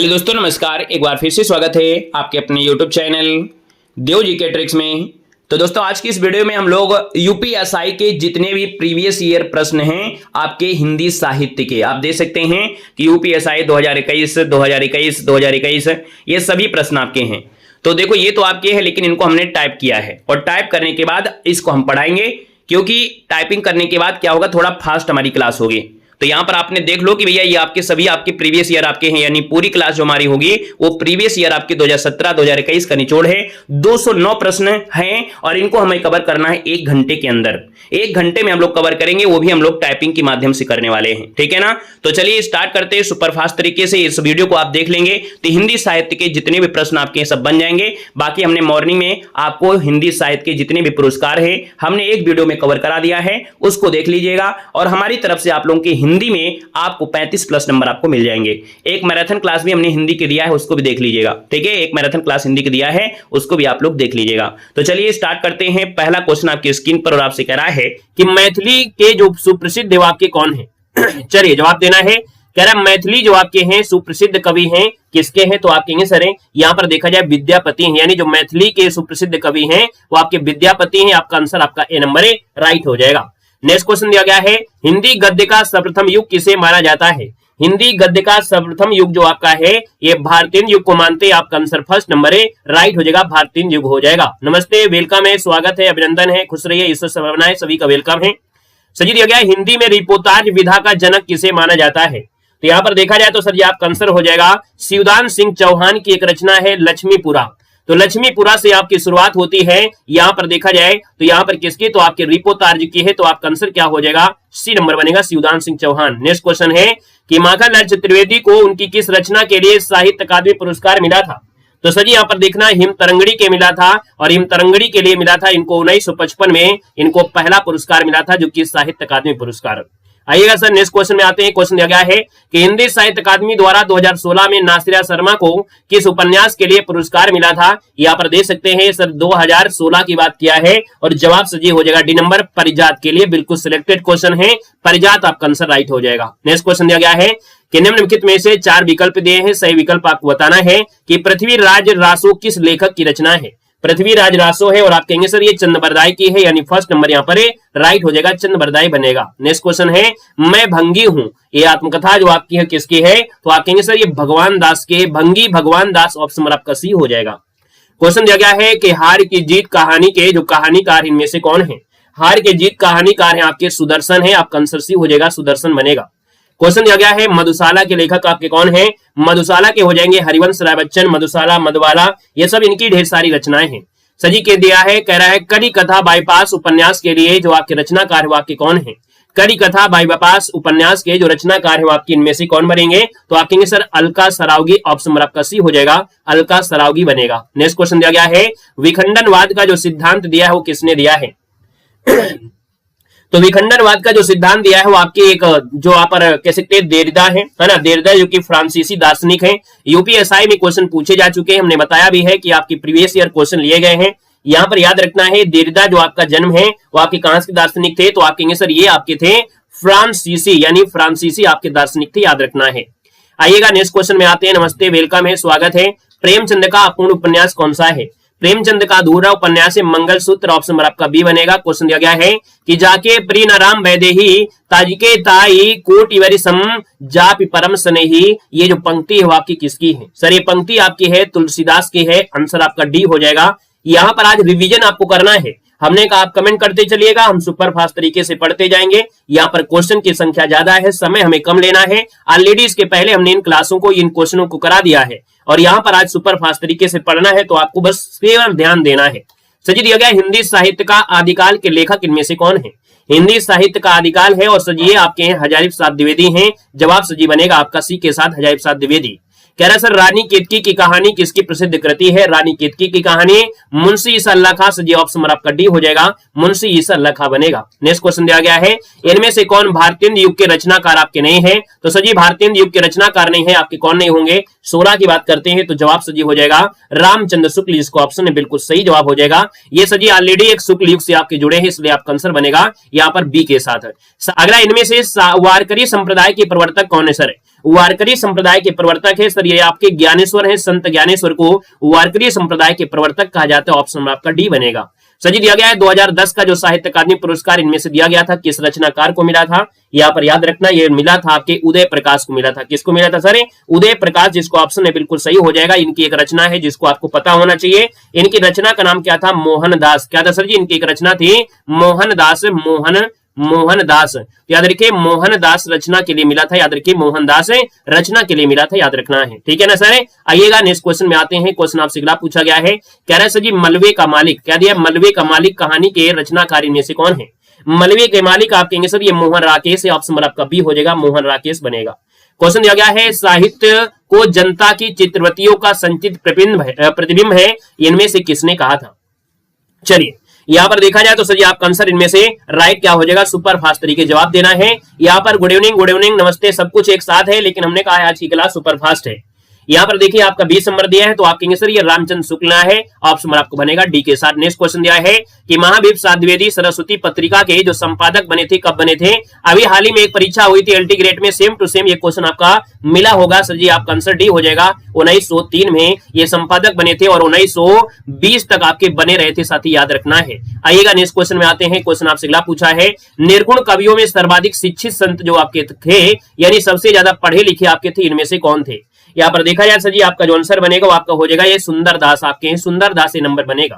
Hello दोस्तों, नमस्कार। एक बार फिर से स्वागत है आपके अपने YouTube चैनल देव जी के ट्रिक्स में। तो दोस्तों, आज की इस वीडियो में हम लोग यूपीएसआई के जितने भी प्रीवियस ईयर प्रश्न हैं आपके हिंदी साहित्य के, आप देख सकते हैं कि यूपीएसआई 2021, 2021, 2021 ये सभी प्रश्न आपके हैं। तो देखो, ये तो आपके हैं, लेकिन इनको हमने टाइप किया है और टाइप करने के बाद इसको हम पढ़ाएंगे, क्योंकि टाइपिंग करने के बाद क्या होगा, थोड़ा फास्ट हमारी क्लास होगी। तो यहां पर आपने देख लो कि भैया ये आपके सभी आपके प्रीवियस ईयर आपके हैं, यानी पूरी क्लास जो हमारी होगी वो प्रीवियस ईयर आपके 2017 2021 का निचोड़ है। 209 प्रश्न हैं और इनको हमें कवर करना है 1 घंटे के अंदर। 1 घंटे में हम लोग कवर करेंगे, वो भी हम लोग टाइपिंग के माध्यम से करने वाले हैं, ठीक है ना। तो चलिए स्टार्ट करते हैं सुपरफास्ट तरीके से। इस वीडियो को आप देख लेंगे तो हिंदी साहित्य के जितने भी प्रश्न आपके सब बन जाएंगे। बाकी हमने मॉर्निंग में आपको हिंदी साहित्य के जितने भी पुरस्कार है हमने एक वीडियो में कवर करा दिया है, उसको देख लीजिएगा। और हमारी तरफ से आप लोगों की हिंदी में आपको 35+ नंबर आपको मिल जाएंगे। एक मैराथन क्लास भी हमने हिंदी के दिया है, उसको भी देख लीजिएगा, ठीक है। एक मैराथन क्लास हिंदी के दिया है, उसको भी आप लोग देख लीजिएगा। तो चलिए स्टार्ट करते हैं। पहला क्वेश्चन आपकी स्क्रीन पर और आपसे कह रहा है कि मैथिली के जो सुप्रसिद्ध देव आपके कौन है। चलिए जवाब देना है। कह रहा है मैथिली जो आपके हैं सुप्रसिद्ध कवि हैं, किसके हैं, तो आप कहेंगे सर यहाँ पर देखा जाए विद्यापति हैं, यानी जो मैथिली के सुप्रसिद्ध कवि हैं वो आपके विद्यापति हैं। आपका आंसर आपका ए नंबर है, राइट हो जाएगा। नेक्स्ट क्वेश्चन दिया गया है, हिंदी गद्य का सर्वप्रथम युग किसे माना जाता है। हिंदी गद्य का सर्वप्रथम युग जो आपका है ये भारतीय युग को मानते हैं। आपका आंसर फर्स्ट नंबर है, राइट हो जाएगा, भारतीय युग हो जाएगा। नमस्ते, वेलकम है, स्वागत है, अभिनंदन है, खुश रहिए, ईश्वर सर्वनाए, सभी का वेलकम है। सजी दिया गया हिंदी में रिपोर्टाज विधा का जनक किसे माना जाता है। तो यहाँ पर देखा जाए तो सर जी आपका आंसर हो जाएगा शिवदान सिंह चौहान की एक रचना है लक्ष्मीपुरा। तो लक्ष्मीपुरा से आपकी शुरुआत होती है। यहां पर देखा जाए तो यहां पर किसकी, तो आपके रिपोर्टाज की है। तो आपका आंसर क्या हो जाएगा, सी नंबर बनेगा, शिवदान सिंह चौहान। नेक्स्ट क्वेश्चन है कि माखनलाल चतुर्वेदी को उनकी किस रचना के लिए साहित्य अकादमी पुरस्कार मिला था। तो सर यहाँ पर देखना हिम तरंगड़ी के मिला था, और हिम तरंगड़ी के लिए मिला था इनको 1955 में इनको पहला पुरस्कार मिला था, जो कि साहित्य अकादमी पुरस्कार। आइएगा सर नेक्स्ट क्वेश्चन में आते हैं। क्वेश्चन दिया गया है कि हिंदी साहित्य अकादमी द्वारा 2016 में नासिरा शर्मा को किस उपन्यास के लिए पुरस्कार मिला था। यहाँ पर देख सकते हैं सर 2016 की बात किया है, और जवाब सही हो जाएगा डी नंबर, परिजात के लिए। बिल्कुल सिलेक्टेड क्वेश्चन है, परिजात आपका आंसर राइट हो जाएगा। नेक्स्ट क्वेश्चन दिया गया है कि निम्नलिखित में से 4 विकल्प दिए हैं, सही विकल्प आपको बताना है कि पृथ्वीराज रासो किस लेखक की रचना है। पृथ्वीराज रासो है, और आप कहेंगे सर ये चंद्रबरदाई की है, यानी फर्स्ट नंबर यहाँ पर राइट हो जाएगा, चंद्रबरदाई बनेगा। नेक्स्ट क्वेश्चन है मैं भंगी हूं, ये आत्मकथा जो आपकी है किसकी है, तो आप कहेंगे सर ये भगवान दास के, भंगी भगवान दास, ऑप्शन नंबर आपका सी हो जाएगा। क्वेश्चन दिया गया है कि हार की जीत कहानी के जो कहानीकार इनमें से कौन है। हार के जीत कहानीकार है आपके सुदर्शन है, आपका आंसर सी हो जाएगा, सुदर्शन बनेगा। क्वेश्चन दिया गया है मधुशाला के लेखक आपके कौन है। मधुशाला के हो जाएंगे हरिवंश राय बच्चन, मधुशाला, मधुबाला, ये सब इनकी ढेर सारी रचनाएं हैं। सजी के दिया है, कह रहा है कड़ी कथा बाईपास उपन्यास के लिए जो आपके रचनाकार है आपके कौन है। कड़ी कथा बाईपास उपन्यास के जो रचनाकार है आपकी इनमें से कौन बनेंगे, तो आप कहेंगे sir Alka Saraogi, option number आपका सी हो जाएगा, अलका सरावगी बनेगा। नेक्स्ट क्वेश्चन दिया गया है विखंडनवाद का जो सिद्धांत दिया है वो किसने दिया है। तो विखंडनवाद का जो सिद्धांत दिया है वो आपके एक जो आप कह सकते हैं देरिदा है ना, देरिदा जो कि फ्रांसीसी दार्शनिक है। यूपीएसआई में क्वेश्चन पूछे जा चुके हैं, हमने बताया भी है कि आपकी प्रीवियस ईयर क्वेश्चन लिए गए हैं। यहाँ पर याद रखना है देरिदा जो आपका जन्म है वो आपके कहां से दार्शनिक थे, तो आप कहेंगे सर ये आपके थे फ्रांसीसी, यानी फ्रांसीसी आपके दार्शनिक थे, याद रखना है। आइएगा नेक्स्ट क्वेश्चन में आते हैं। नमस्ते, वेलकम है, स्वागत है। प्रेमचंद का अपूर्ण उपन्यास कौन सा है। प्रेमचंद का अधूरा उपन्यास है मंगलसूत्र, ऑप्शन नंबर आपका बी बनेगा। क्वेश्चन दिया गया है कि जाके प्री नाराम वैदेही ताजिके ताई कोटि वरिसम जापि परम स्नेही, ये जो पंक्ति है वो आपकी किसकी है। सर ये पंक्ति आपकी है तुलसीदास की है, आंसर आपका डी हो जाएगा। यहाँ पर आज रिवीजन आपको करना है, हमने कहा आप कमेंट करते चलिएगा, हम सुपर फास्ट तरीके से पढ़ते जाएंगे। यहाँ पर क्वेश्चन की संख्या ज्यादा है, समय हमें कम लेना है। ऑलरेडी इसके पहले हमने इन क्लासों को, इन क्वेश्चनों को करा दिया है, और यहाँ पर आज सुपर फास्ट तरीके से पढ़ना है, तो आपको बस केवल ध्यान देना है। सजी दिया गया हिंदी साहित्य का आदिकाल के लेखक इनमें से कौन है। हिंदी साहित्य का आदिकाल है, और सजी आपके हैं हजारी प्रसाद द्विवेदी हैं। जवाब सजी बनेगा आपका सी के साथ, हजारी प्रसाद द्विवेदी। कह रहा सर रानी केतकी की कहानी किसकी प्रसिद्ध कृति है। रानी केतकी की कहानी मुंशी ईसा अल्लाह खां, सजी ऑप्शन नंबर आपका डी हो जाएगा, मुंशी ईसा अल्लाह खां बनेगा। नेक्स्ट क्वेश्चन दिया गया है इनमें से कौन भारतीय युग के रचनाकार आपके नहीं है। तो सजी भारतीय युग के रचनाकार नहीं है, आपके कौन नहीं होंगे। 16 की बात करते हैं तो जवाब सजी हो जाएगा रामचंद्र शुक्ल, इसको ऑप्शन में बिल्कुल सही जवाब हो जाएगा। ये सजी ऑलरेडी एक शुक्ल युग से आपके जुड़े हैं, इसलिए आपका आंसर बनेगा यहाँ पर बी के साथ। अगला इनमें से वारकरी संप्रदाय के प्रवर्तक कौन है सर। वारकरी संप्रदाय के प्रवर्तक है सर ये आपके ज्ञानेश्वर है, संत ज्ञानेश्वर को वारकरी संप्रदाय के प्रवर्तक कहा जाता है। ऑप्शन आपका डी बनेगा। सर जी दिया गया है 2010 का जो साहित्य अकादमी पुरस्कार इनमें से दिया गया था किस रचनाकार को मिला था, यहाँ पर याद रखना ये मिला था आपके उदय प्रकाश को मिला था। किसको मिला था सर? उदय प्रकाश, जिसको ऑप्शन है बिल्कुल सही हो जाएगा। इनकी एक रचना है जिसको आपको पता होना चाहिए। इनकी रचना का नाम क्या था? मोहनदास। क्या था सर जी? इनकी एक रचना थी मोहनदास। मोहनदास याद रखिए, मोहनदास रचना के लिए मिला था। याद रखिए मोहनदास रचना के लिए मिला था, याद रखना है। ठीक है ना सर? आइएगा नेक्स्ट क्वेश्चन में आते हैं। क्वेश्चन आपसे अगला पूछा गया है, कह रहा है सर जी मलबे का मालिक, क्या दिया? मलबे का मालिक कहानी के रचनाकारी में से कौन है? मलबे के मालिक आप कहेंगे सर ये मोहन राकेश है। ऑप्शन आपका बी हो जाएगा, मोहन राकेश बनेगा। क्वेश्चन दिया गया है, साहित्य को जनता की चित्रवतियों का संचित प्रतिबिंब है, इनमें से किसने कहा था? चलिए यहाँ पर देखा जाए तो सर आपका आंसर इनमें से राइट क्या हो जाएगा? सुपर फास्ट तरीके जवाब देना है। यहाँ पर गुड इवनिंग नमस्ते सब कुछ एक साथ है, लेकिन हमने कहा है आज की क्लास सुपर फास्ट है। यहाँ पर देखिए आपका 20 नंबर दिया है तो आप कहेंगे सर ये रामचंद्र शुक्ला है। ऑप्शन आपको बनेगा डी के साथ। नेक्स्ट क्वेश्चन दिया है कि महावीर द्विवेदी सरस्वती पत्रिका के जो संपादक बने थे कब बने थे? अभी हाल ही में एक परीक्षा हुई थी एलटी ग्रेड में, सेम टू सेम ये क्वेश्चन आपका मिला होगा सर जी। आपका आंसर डी हो जाएगा। 1903 में ये संपादक बने थे और 1920 तक आपके बने रहे थे, साथ ही याद रखना है। आइएगा नेक्स्ट क्वेश्चन में आते हैं। क्वेश्चन आपसे अगला पूछा है, निर्गुण कवियों में सर्वाधिक शिक्षित संत जो आपके थे, यानी सबसे ज्यादा पढ़े लिखे आपके थे, इनमें से कौन थे? यहाँ पर देखा जाए सर जी आपका जो आंसर बनेगा वो आपका हो जाएगा ये सुंदरदास। आपके हैं सुंदरदास ये नंबर बनेगा।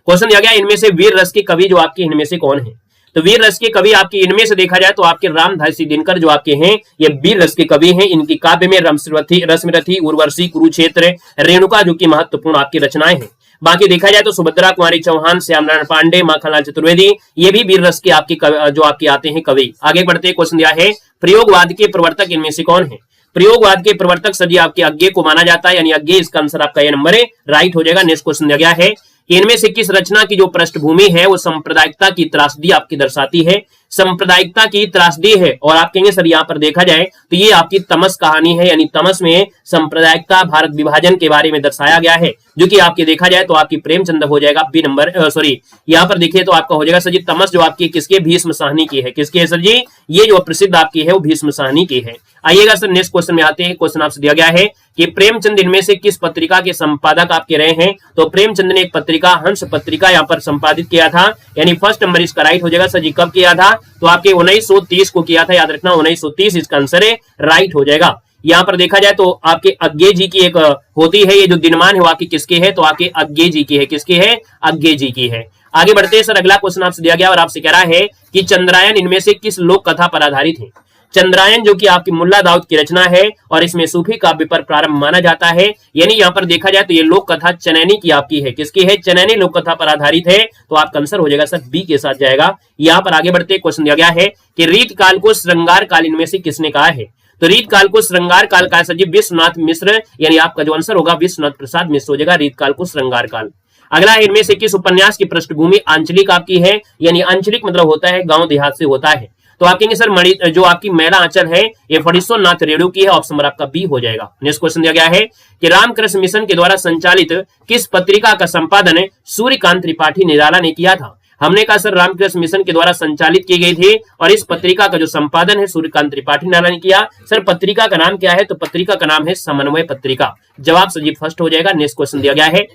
क्वेश्चन दिया गया इनमें से वीर रस के कवि जो आपके इनमें से कौन है? तो वीर रस के कवि आपके इनमें से देखा जाए तो आपके रामधासी दिनकर जो आपके हैं ये वीर रस के कवि हैं। इनकी काव्य में रश्मिरथी, उर्वशी, कुरुक्षेत्र, रेणुका जो की महत्वपूर्ण आपकी रचनाएं हैं। बाकी देखा जाए तो सुभद्रा कुमारी चौहान, श्यामनारायण पांडे, माखनलाल चतुर्वेदी, ये भी वीर रस के आपके जो आपके आते हैं कवि। आगे बढ़ते क्वेश्चन दिया है, प्रयोगवाद के प्रवर्तक इनमें से कौन है? प्रयोगवाद के प्रवर्तक सर जी आपके अज्ञे को माना जाता है, यानी अज्ञे इसका आंसर आपका ये नंबर है राइट हो जाएगा। नेक्स्ट क्वेश्चन दिया गया है कि इनमें से किस रचना की जो पृष्ठभूमि है वो सांप्रदायिकता की त्रासदी आपकी दर्शाती है? सांप्रदायिकता की त्रासदी है। और आप कहेंगे सर यहाँ पर देखा जाए तो ये आपकी तमस कहानी है, यानी तमस में सांप्रदायिकता, भारत विभाजन के बारे में दर्शाया गया है, जो कि आपके देखा जाए तो आपकी प्रेमचंद हो जाएगा बी नंबर। सॉरी यहाँ पर देखिए तो आपका हो जाएगा सर जी तमस जो आपकी किसके? भीष्म साहनी की है। किसकी है सर जी? ये जो प्रसिद्ध आपकी है वो भीष्म साहनी की है। आइएगा सर नेक्स्ट क्वेश्चन में आते हैं। क्वेश्चन आपसे दिया गया है कि प्रेमचंद इनमें से किस पत्रिका के संपादक आपके रहे हैं? तो प्रेमचंद ने एक पत्रिका हंस पत्रिका यहाँ पर संपादित किया था, यानी फर्स्ट नंबर इसका राइट हो जाएगा। सर जी कब किया था? तो आपके 1930 को किया था, याद रखना 1930 इसका आंसर है राइट हो जाएगा। यहाँ पर देखा जाए तो आपके अज्ञे जी की एक होती है, ये जो दिनमान है वो आपकी किसकी है? तो आपके अज्ञे जी की है। किसकी है? अज्ञे जी की है। आगे बढ़ते हैं सर, अगला क्वेश्चन आपसे दिया गया और आपसे कह रहा है कि चंद्रायन इनमें से किस लोक कथा पर आधारित है? चंद्रायन जो कि आपकी मुल्ला दाऊद की रचना है और इसमें सूफी काव्य पर प्रारंभ माना जाता है, यानी यहाँ पर देखा जाए तो ये लोक कथा चनैनी की आपकी है। किसकी है? चनैनी लोक कथा पर आधारित है, तो आपका आंसर हो जाएगा सर बी के साथ जाएगा। यहाँ पर आगे बढ़ते क्वेश्चन दिया गया है कि रीत काल को श्रृंगार काल इनमें से किसने कहा है? तो रीत काल को श्रृंगार काल का सर जी विश्वनाथ मिश्र, यानी आपका जो आंसर होगा विश्वनाथ प्रसाद मिश्र हो जाएगा रीत काल को श्रृंगार काल। अगला है इनमें से किस उपन्यास की पृष्ठभूमि आंचलिक आपकी है? यानी आंचलिक मतलब होता है गांव देहात से होता है। तो आप कहेंगे सर जो आपकी मैला आंचल है ये फणीश्वरनाथ रेणु की है। ऑप्शन नंबर आपका बी हो जाएगा। नेक्स्ट क्वेश्चन दिया गया है कि रामकृष्ण मिशन के द्वारा संचालित किस पत्रिका का संपादन सूर्यकांत त्रिपाठी निराला ने किया था? हमने कहा सर रामकृष्ण मिशन के द्वारा संचालित की गई थी और इस पत्रिका का जो संपादन है सूर्यकांत त्रिपाठी निराला ने किया। सर पत्रिका का नाम क्या है? तो पत्रिका का नाम है समन्वय पत्रिका। जवाब सर जी फर्स्ट हो जाएगा। नेक्स्ट क्वेश्चन दिया गया है,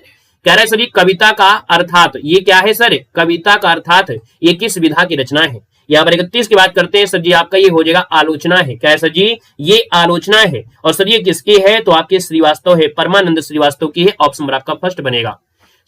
कह रहे सर कविता का अर्थात ये क्या है? सर कविता का अर्थात ये किस विधा की रचना है? यहाँ पर 31 की बात करते हैं सर जी आपका ये हो जाएगा आलोचना है। क्या है सर जी? ये आलोचना है। और सर ये किसकी है? तो आपके श्रीवास्तव है, परमानंद श्रीवास्तव की है। ऑप्शन नंबर आपका फर्स्ट बनेगा।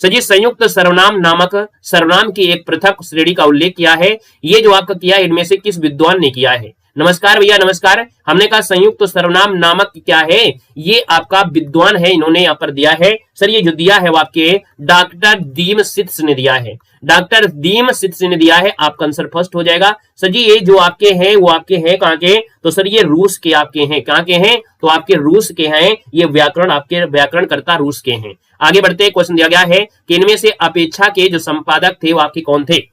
सर जी संयुक्त सर्वनाम नामक सर्वनाम की एक पृथक श्रेणी का उल्लेख किया है, ये जो आपका किया है इनमें से किस विद्वान ने किया है? नमस्कार भैया नमस्कार। हमने कहा संयुक्त सर्वनाम नामक क्या है? ये आपका विद्वान है, इन्होंने यहाँ पर दिया है। सर ये जो दिया है वो आपके डॉक्टर दीमसित ने दिया है। डॉक्टर दीमसित ने दिया है। आपका आंसर फर्स्ट हो जाएगा। सर जी ये जो आपके हैं वो आपके हैं कहाँ के? तो सर ये रूस के आपके हैं। कहाँ के हैं? तो आपके रूस के हैं। ये व्याकरण आपके व्याकरणकर्ता रूस के हैं। आगे बढ़ते क्वेश्चन दिया गया है कि इनमें से अपेक्षा के जो संपादक थे वो आपके कौन थे?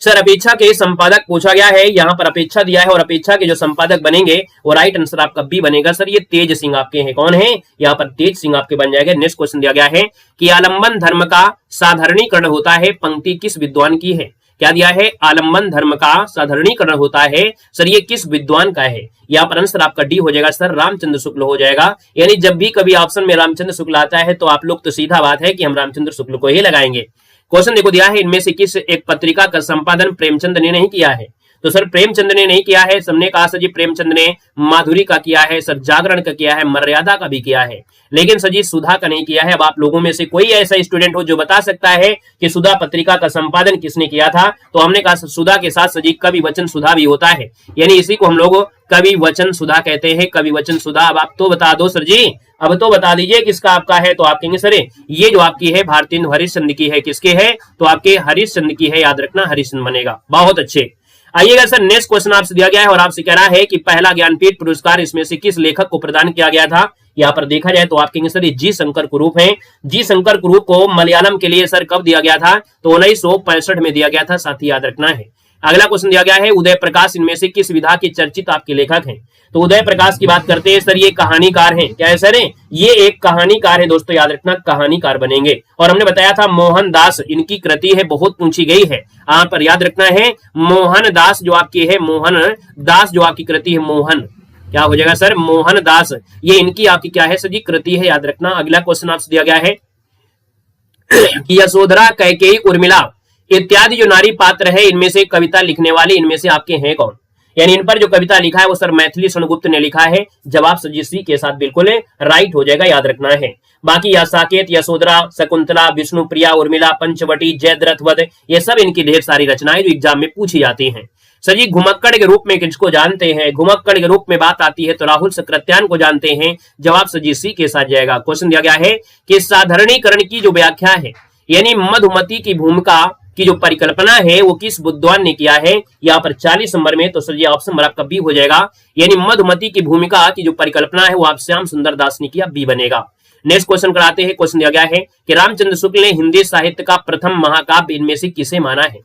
सर अपेक्षा के संपादक पूछा गया है, यहाँ पर अपेक्षा दिया है और अपेक्षा के जो संपादक बनेंगे वो राइट आंसर आपका बी बनेगा। सर ये तेज सिंह आपके हैं। कौन है? यहाँ पर तेज सिंह आपके बन जाएगा। नेक्स्ट क्वेश्चन दिया गया है कि आलंबन धर्म का साधारणीकरण होता है पंक्ति किस विद्वान की है? क्या दिया है, आलंबन धर्म का साधारणीकरण होता है सर, ये किस विद्वान का है? यहाँ पर आंसर आपका डी हो जाएगा सर, रामचंद्र शुक्ल हो जाएगा। यानी जब भी कभी ऑप्शन में रामचंद्र शुक्ल आता है तो आप लोग तो सीधा बात है कि हम रामचंद्र शुक्ल को ही लगाएंगे। क्वेश्चन देखो दिया है, इनमें से किस एक पत्रिका का संपादन प्रेमचंद ने नहीं किया है? तो सर प्रेमचंद ने नहीं किया है, सबने कहा सर जी प्रेमचंद ने माधुरी का किया है, सर जागरण का किया है, मर्यादा का भी किया है, लेकिन सर जी सुधा का नहीं किया है। अब आप लोगों में से कोई ऐसा स्टूडेंट हो जो बता सकता है कि सुधा पत्रिका का संपादन किसने किया था? तो हमने कहा सुधा के साथ सर जी कवि वचन सुधा भी होता है, यानी इसी को हम लोग कवि वचन सुधा कहते हैं, कवि वचन सुधा। अब आप तो बता दो सर जी, अब तो बता दीजिए किसका आपका है? तो आप कहेंगे सर ये जो आपकी है भारतेंदु हरिश्चंद्र की है, किसके है? तो आपके हरिश्चंद्र की है, याद रखना हरिश्चंद्र बनेगा। बहुत अच्छे। आइएगा सर, नेक्स्ट क्वेश्चन आपसे दिया गया है और आपसे कह रहा है कि पहला ज्ञानपीठ पुरस्कार इसमें से किस लेखक को प्रदान किया गया था? यहाँ पर देखा जाए तो आप कहेंगे सर ये जी शंकर कुरूप है। जी शंकर कुरूप को मलयालम के लिए सर कब दिया गया था? तो 1965 में दिया गया था, साथ ही याद रखना है। अगला क्वेश्चन दिया गया है, उदय प्रकाश इनमें से किस विधा के चर्चित आपके लेखक हैं? तो उदय प्रकाश की बात करते हैं सर, ये कहानीकार हैं। क्या है सर? ये एक कहानीकार है दोस्तों, याद रखना कहानीकार बनेंगे। और हमने बताया था मोहन दास इनकी कृति है, बहुत पूछी गई है, यहाँ पर याद रखना है मोहन दास जो आपकी है, मोहन दास जो आपकी कृति है, मोहन क्या हो जाएगा सर? मोहन दास, ये इनकी आपकी क्या है सर जी? कृति है, याद रखना। अगला क्वेश्चन आपसे दिया गया है कि यशोधरा, कैकेयी, उर्मिला इत्यादि जो नारी पात्र है इनमें से कविता लिखने वाले इनमें से आपके हैं कौन? यानी इन पर जो कविता लिखा है वो सर मैथिली शरणगुप्त ने लिखा है। जवाब सर जी सी के साथ बिल्कुल राइट हो जाएगा, याद रखना है। बाकी या साकेत, यशोधरा, शकुंतला, विष्णुप्रिया, उर्मिला, पंचवटी, जयद्रथ वध, ये सब इनकी ढेर सारी रचनाएं जो एग्जाम में पूछी जाती हैं। सर जी घुमक्कड़ के रूप में किसको जानते हैं? घुमक्कड़ के रूप में बात आती है तो राहुल सक्रात्यान को जानते हैं। जवाब सर जी सी के साथ जाएगा। क्वेश्चन दिया गया है कि साधारणीकरण की जो व्याख्या है, यानी मधुमती की भूमिका की जो परिकल्पना है वो किस विद्वान ने किया है? यहाँ पर 40 नंबर में, तो सर ये ऑप्शन नंबर आपका बी हो जाएगा। यानी मधुमती की भूमिका की जो परिकल्पना है वो आप श्याम सुंदर दास ने किया, बी बनेगा। नेक्स्ट क्वेश्चन कराते हैं। क्वेश्चन दिया गया है कि रामचंद्र शुक्ल ने हिंदी साहित्य का प्रथम महाकाव्य इनमें से किसे माना है?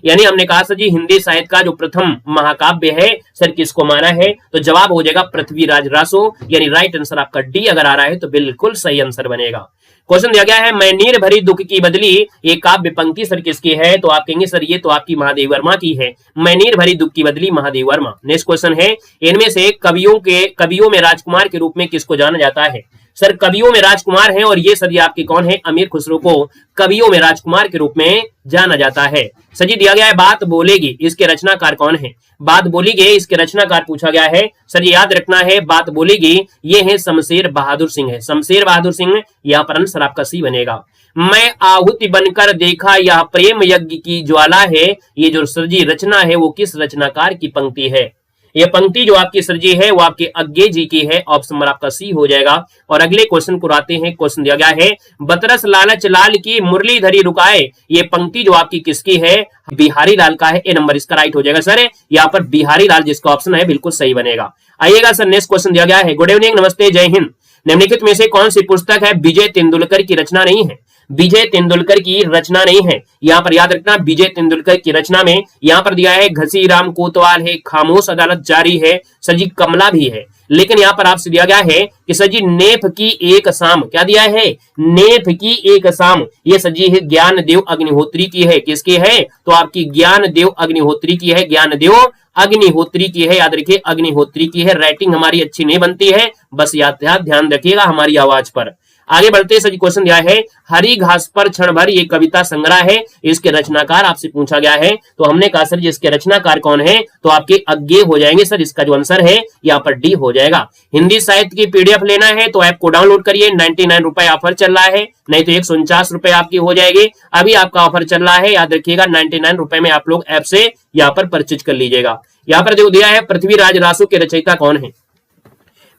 यानी हमने कहा सर जी हिंदी साहित्य का जो प्रथम महाकाव्य है सर किसको माना है? तो जवाब हो जाएगा पृथ्वीराज रासो, यानी राइट आंसर आपका डी अगर आ रहा है तो बिल्कुल सही आंसर बनेगा। क्वेश्चन दिया गया है, मैं नीर भरी दुख की बदली ये काव्य पंक्ति सर किसकी है? तो आप कहेंगे सर ये तो आपकी महादेव वर्मा की है, मैं नीर भरी दुख की बदली महादेव वर्मा। नेक्स्ट क्वेश्चन है, इनमें से कवियों में राजकुमार के रूप में किसको जाना जाता है? सर कवियों में राजकुमार हैं और ये सर ये आपके कौन है? अमीर खुसरो को कवियों में राजकुमार के रूप में जाना जाता है। सर जी दिया गया है बात बोलेगी, इसके रचनाकार कौन है? बात बोलेगी इसके रचनाकार पूछा गया है। सर ये याद रखना है बात बोलेगी ये है शमशेर बहादुर सिंह है, शमशेर बहादुर सिंह। यहाँ पर आंसर आपका सी बनेगा। मैं आहुति बनकर देखा यह प्रेम यज्ञ की ज्वाला है, ये जो सर जी रचना है वो किस रचनाकार की पंक्ति है? ये पंक्ति जो आपकी सर जी है वो आपके अज्ञे जी की है, ऑप्शन नंबर आपका सी हो जाएगा। और अगले क्वेश्चन को आते हैं। क्वेश्चन दिया गया है, बतरस लालच लाल की मुरलीधरी रुकाए, ये पंक्ति जो आपकी किसकी है? बिहारी लाल का है, ए नंबर इसका राइट हो जाएगा सर। यहाँ पर बिहारी लाल जिसका ऑप्शन है बिल्कुल सही बनेगा। आइएगा सर नेक्स्ट क्वेश्चन दिया गया है, गुड इवनिंग, नमस्ते, जय हिंद। निम्नलिखित में से कौन सी पुस्तक है विजय तेंदुलकर की रचना नहीं है? विजय तेंदुलकर की रचना नहीं है, यहाँ पर याद रखना विजय तेंदुलकर की रचना में यहाँ पर दिया है घसीराम कोतवाल है, खामोश अदालत जारी है, सर जी कमला भी है। लेकिन यहाँ पर आपसे दिया गया है कि सर जी नेफ की एक शाम, क्या दिया है? नेफ की एक शाम, ये सर जी है ज्ञान देव अग्निहोत्री की है, किसकी है? तो आपकी ज्ञान देव अग्निहोत्री की है, ज्ञान देव अग्निहोत्री की है, याद रखिए अग्निहोत्री की है। राइटिंग हमारी अच्छी नहीं बनती है, बस याद ध्यान रखिएगा हमारी आवाज पर। आगे बढ़ते सर क्वेश्चन दिया है, हरी घास पर क्षण भर, ये कविता संग्रह है, इसके रचनाकार आपसे पूछा गया है। तो हमने कहा सर जी इसके रचनाकार कौन है? तो आपके अज्ञे हो जाएंगे सर, इसका जो आंसर है यहाँ पर डी हो जाएगा। हिंदी साहित्य की पीडीएफ लेना है तो ऐप को डाउनलोड करिए, 99 रुपए ऑफर चल रहा है, नहीं तो 149 रुपए आपकी हो जाएगी। अभी आपका ऑफर चल रहा है, याद रखिएगा 99 रुपए में आप लोग ऐप से यहाँ पर परचेज कर लीजिएगा। यहाँ पर जो दिया है पृथ्वीराज रासो के रचयिता कौन है?